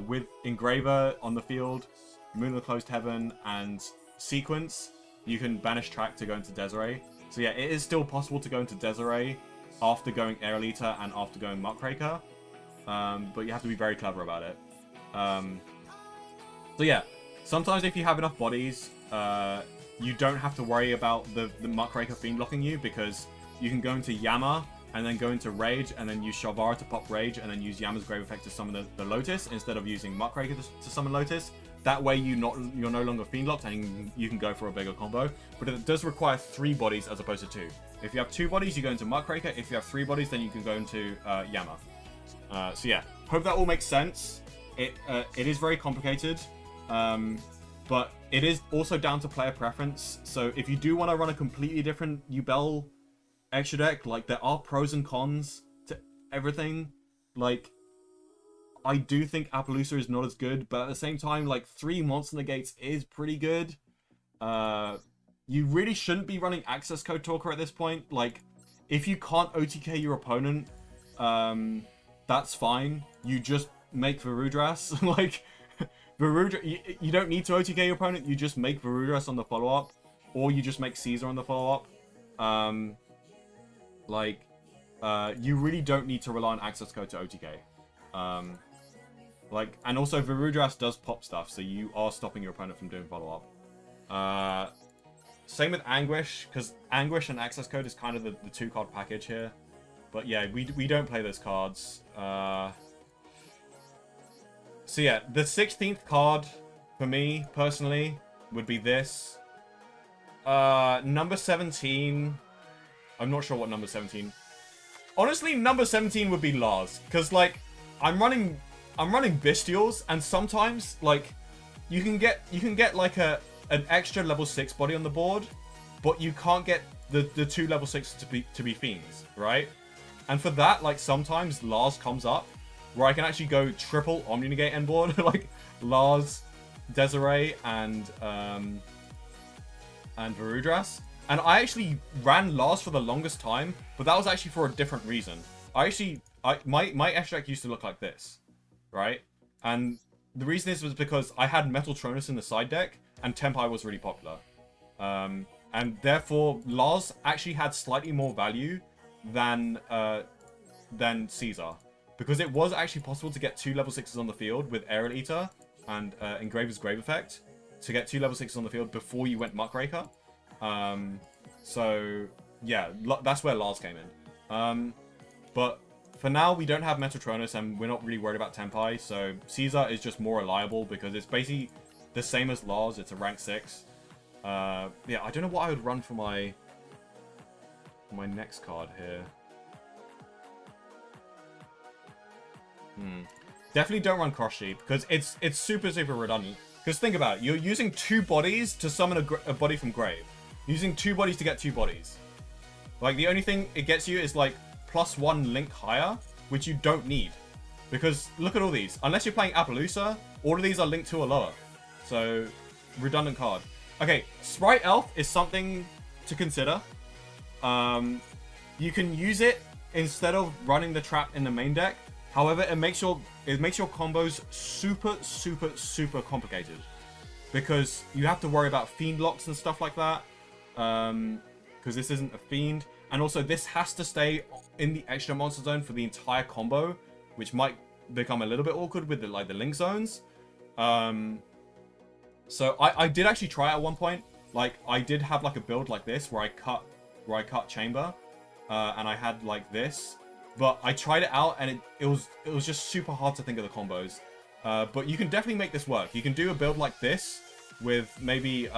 with Engraver on the field, Moon of the Closed Heaven, and sequence, you can banish Track to go into Desiree. So yeah, it is still possible to go into Desiree after going Aerial Eater and after going Muckraker, but you have to be very clever about it. So yeah, sometimes if you have enough bodies, you don't have to worry about the Muckraker fiend locking you, because you can go into Yama and then go into Rage and then use Shabara to pop Rage and then use Yama's Grave Effect to summon the Lotus instead of using Muckraker to summon Lotus. That way you're no longer fiend locked and you can go for a bigger combo. But it does require 3 bodies as opposed to 2. If you have 2 bodies, you go into Muckraker. If you have 3 bodies, then you can go into Yama. So yeah, hope that all makes sense. It is very complicated, but it is also down to player preference. So if you do want to run a completely different Ubel extra deck, like there are pros and cons to everything. Like, I do think Appaloosa is not as good, but at the same time, like 3 Monster Negates is pretty good. You really shouldn't be running Access Code Talker at this point. Like, if you can't OTK your opponent, that's fine. You just make Varudras. Like, you don't need to OTK your opponent. You just make Varudras on the follow-up, or you just make Caesar on the follow-up. You really don't need to rely on Access Code to OTK. And also Varudras does pop stuff, so you are stopping your opponent from doing follow-up. Same with Anguish, because Anguish and Access Code is kind of the 2-card package here. But yeah, we don't play those cards. So yeah, the 16th card for me, personally, would be this. Number 17. I'm not sure what number 17. Honestly, number 17 would be Lars, because like I'm running Bestials, and sometimes like you can get like an extra level 6 body on the board, but you can't get the 2 level 6 to be fiends, right? And for that, like sometimes Lars comes up where I can actually go triple Omni Negate end board, like Lars, Desiree, and Varudras. And I actually ran Lars for the longest time, but that was actually for a different reason. My F deck used to look like this, right? And the reason is was because I had Metal Tronus in the side deck, and Tempai was really popular. And therefore, Lars actually had slightly more value than Caesar. Because it was actually possible to get 2 level 6s on the field with Aerial Eater and Engraver's Grave Effect to get 2 level 6s on the field before you went Muckraker. So, yeah, that's where Lars came in. But for now, we don't have Metatronus, and we're not really worried about Tempai, so Caesar is just more reliable because it's basically the same as Lars. It's a rank 6. Yeah, I don't know what I would run for my next card here. Definitely don't run Cross Sheep, because it's super redundant. Because think about it, you're using 2 bodies to summon a body from grave. Using 2 bodies to get 2 bodies. Like, the only thing it gets you is like +1 link higher, which you don't need. Because look at all these. Unless you're playing Appaloosa, all of these are linked 2 or lower. So, redundant card. Okay, Sprite Elf is something to consider. You can use it instead of running the trap in the main deck. However, it makes your combos super complicated, because you have to worry about fiend locks and stuff like that. Because this isn't a fiend, and also this has to stay in the extra monster zone for the entire combo, which might become a little bit awkward with the link zones. So I did actually try at one point. Like, I did have like a build like this where I cut chamber, and I had like this. but I tried it out and it was just super hard to think of the combos. But you can definitely make this work. You can do a build like this with maybe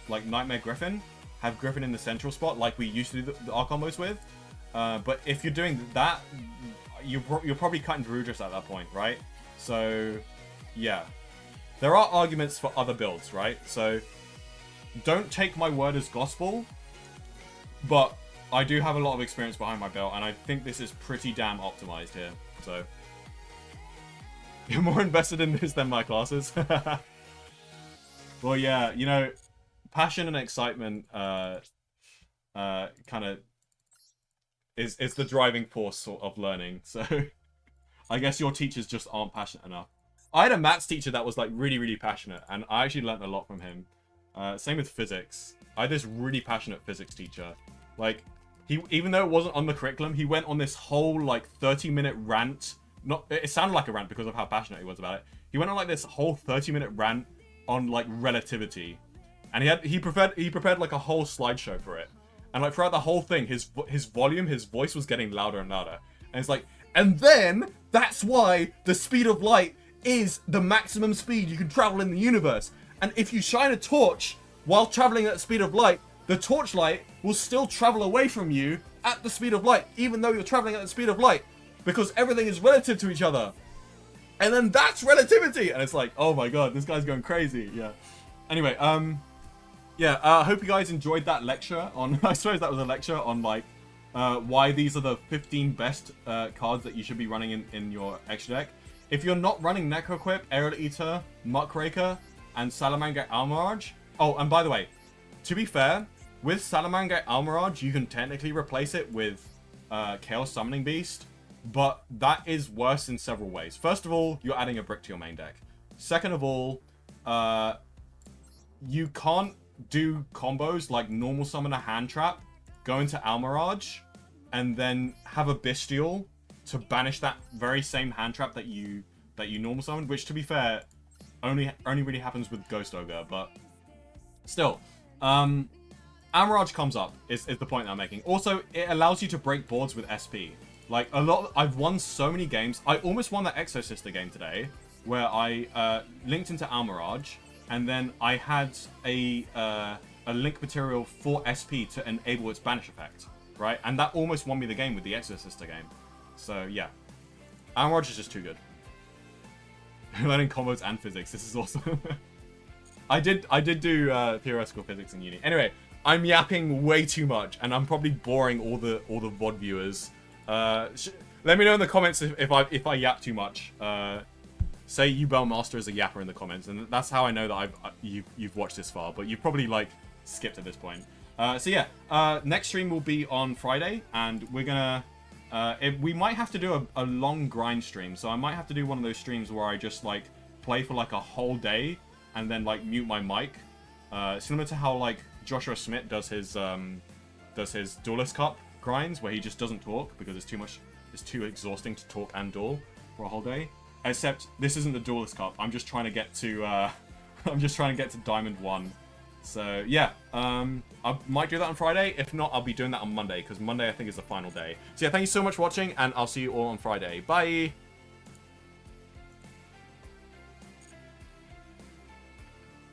like Nightmare Griffin, have Griffin in the central spot like we used to do our combos with. But if you're doing that, you're probably cutting Verudris at that point, right? So yeah, there are arguments for other builds, right? So don't take my word as gospel, but I do have a lot of experience behind my belt, and I think this is pretty damn optimized here. So you're more invested in this than my classes. Well, yeah, you know, passion and excitement kind of is the driving force of learning. So I guess your teachers just aren't passionate enough. I had a maths teacher that was like really passionate, and I actually learned a lot from him. Same with physics. I had this really passionate physics teacher. Like, even though it wasn't on the curriculum, he went on this whole like 30-minute rant. It sounded like a rant because of how passionate he was about it. He went on like this whole 30-minute rant on like relativity, and he prepared like a whole slideshow for it. And like throughout the whole thing, his voice was getting louder and louder. And it's like, and then that's why the speed of light is the maximum speed you can travel in the universe. And if you shine a torch while traveling at the speed of light, the torchlight will still travel away from you at the speed of light, even though you're traveling at the speed of light, because everything is relative to each other. And then that's relativity. And it's like, oh my god, this guy's going crazy. Yeah. Anyway, yeah, I hope you guys enjoyed that lecture on, I suppose that was a lecture on like, why these are the 15 best cards that you should be running in your extra deck. If you're not running Necroquip, Aerial Eater, Muckraker, and Salamanca Almirage. Oh, and by the way, to be fair, with Salamanca Almirage, you can technically replace it with Chaos Summoning Beast, but that is worse in several ways. First of all, you're adding a brick to your main deck. Second of all, you can't do combos like normal summon a hand trap, go into Almirage, and then have a Bestial to banish that very same hand trap that you normal summon, which to be fair, only really happens with Ghost Ogre, but still. Almirage comes up, is the point that I'm making. Also, it allows you to break boards with SP. Like, I've won so many games. I almost won that Exosister game today, where I linked into Almirage, and then I had a link material for SP to enable its banish effect, right? And that almost won me the game with the Exosister game. So, yeah. Almirage is just too good. Learning combos and physics. This is awesome. I did do theoretical physics in uni. Anyway, I'm yapping way too much, and I'm probably boring all the VOD viewers. Let me know in the comments if I yap too much. Say Yubel Master is a yapper in the comments, and that's how I know that you've watched this far. But you've probably like skipped at this point. So yeah, next stream will be on Friday, and we're gonna. We might have to do a long grind stream, so I might have to do one of those streams where I just like play for like a whole day and then like mute my mic, similar to how like Joshua Smith does his Duelist Cup grinds, where he just doesn't talk because it's too exhausting to talk and duel for a whole day. Except this isn't the Duelist Cup. I'm just trying to get to Diamond 1. So yeah, I might do that on Friday. If not, I'll be doing that on Monday, because Monday I think is the final day. So yeah, thank you so much for watching, and I'll see you all on Friday. Bye!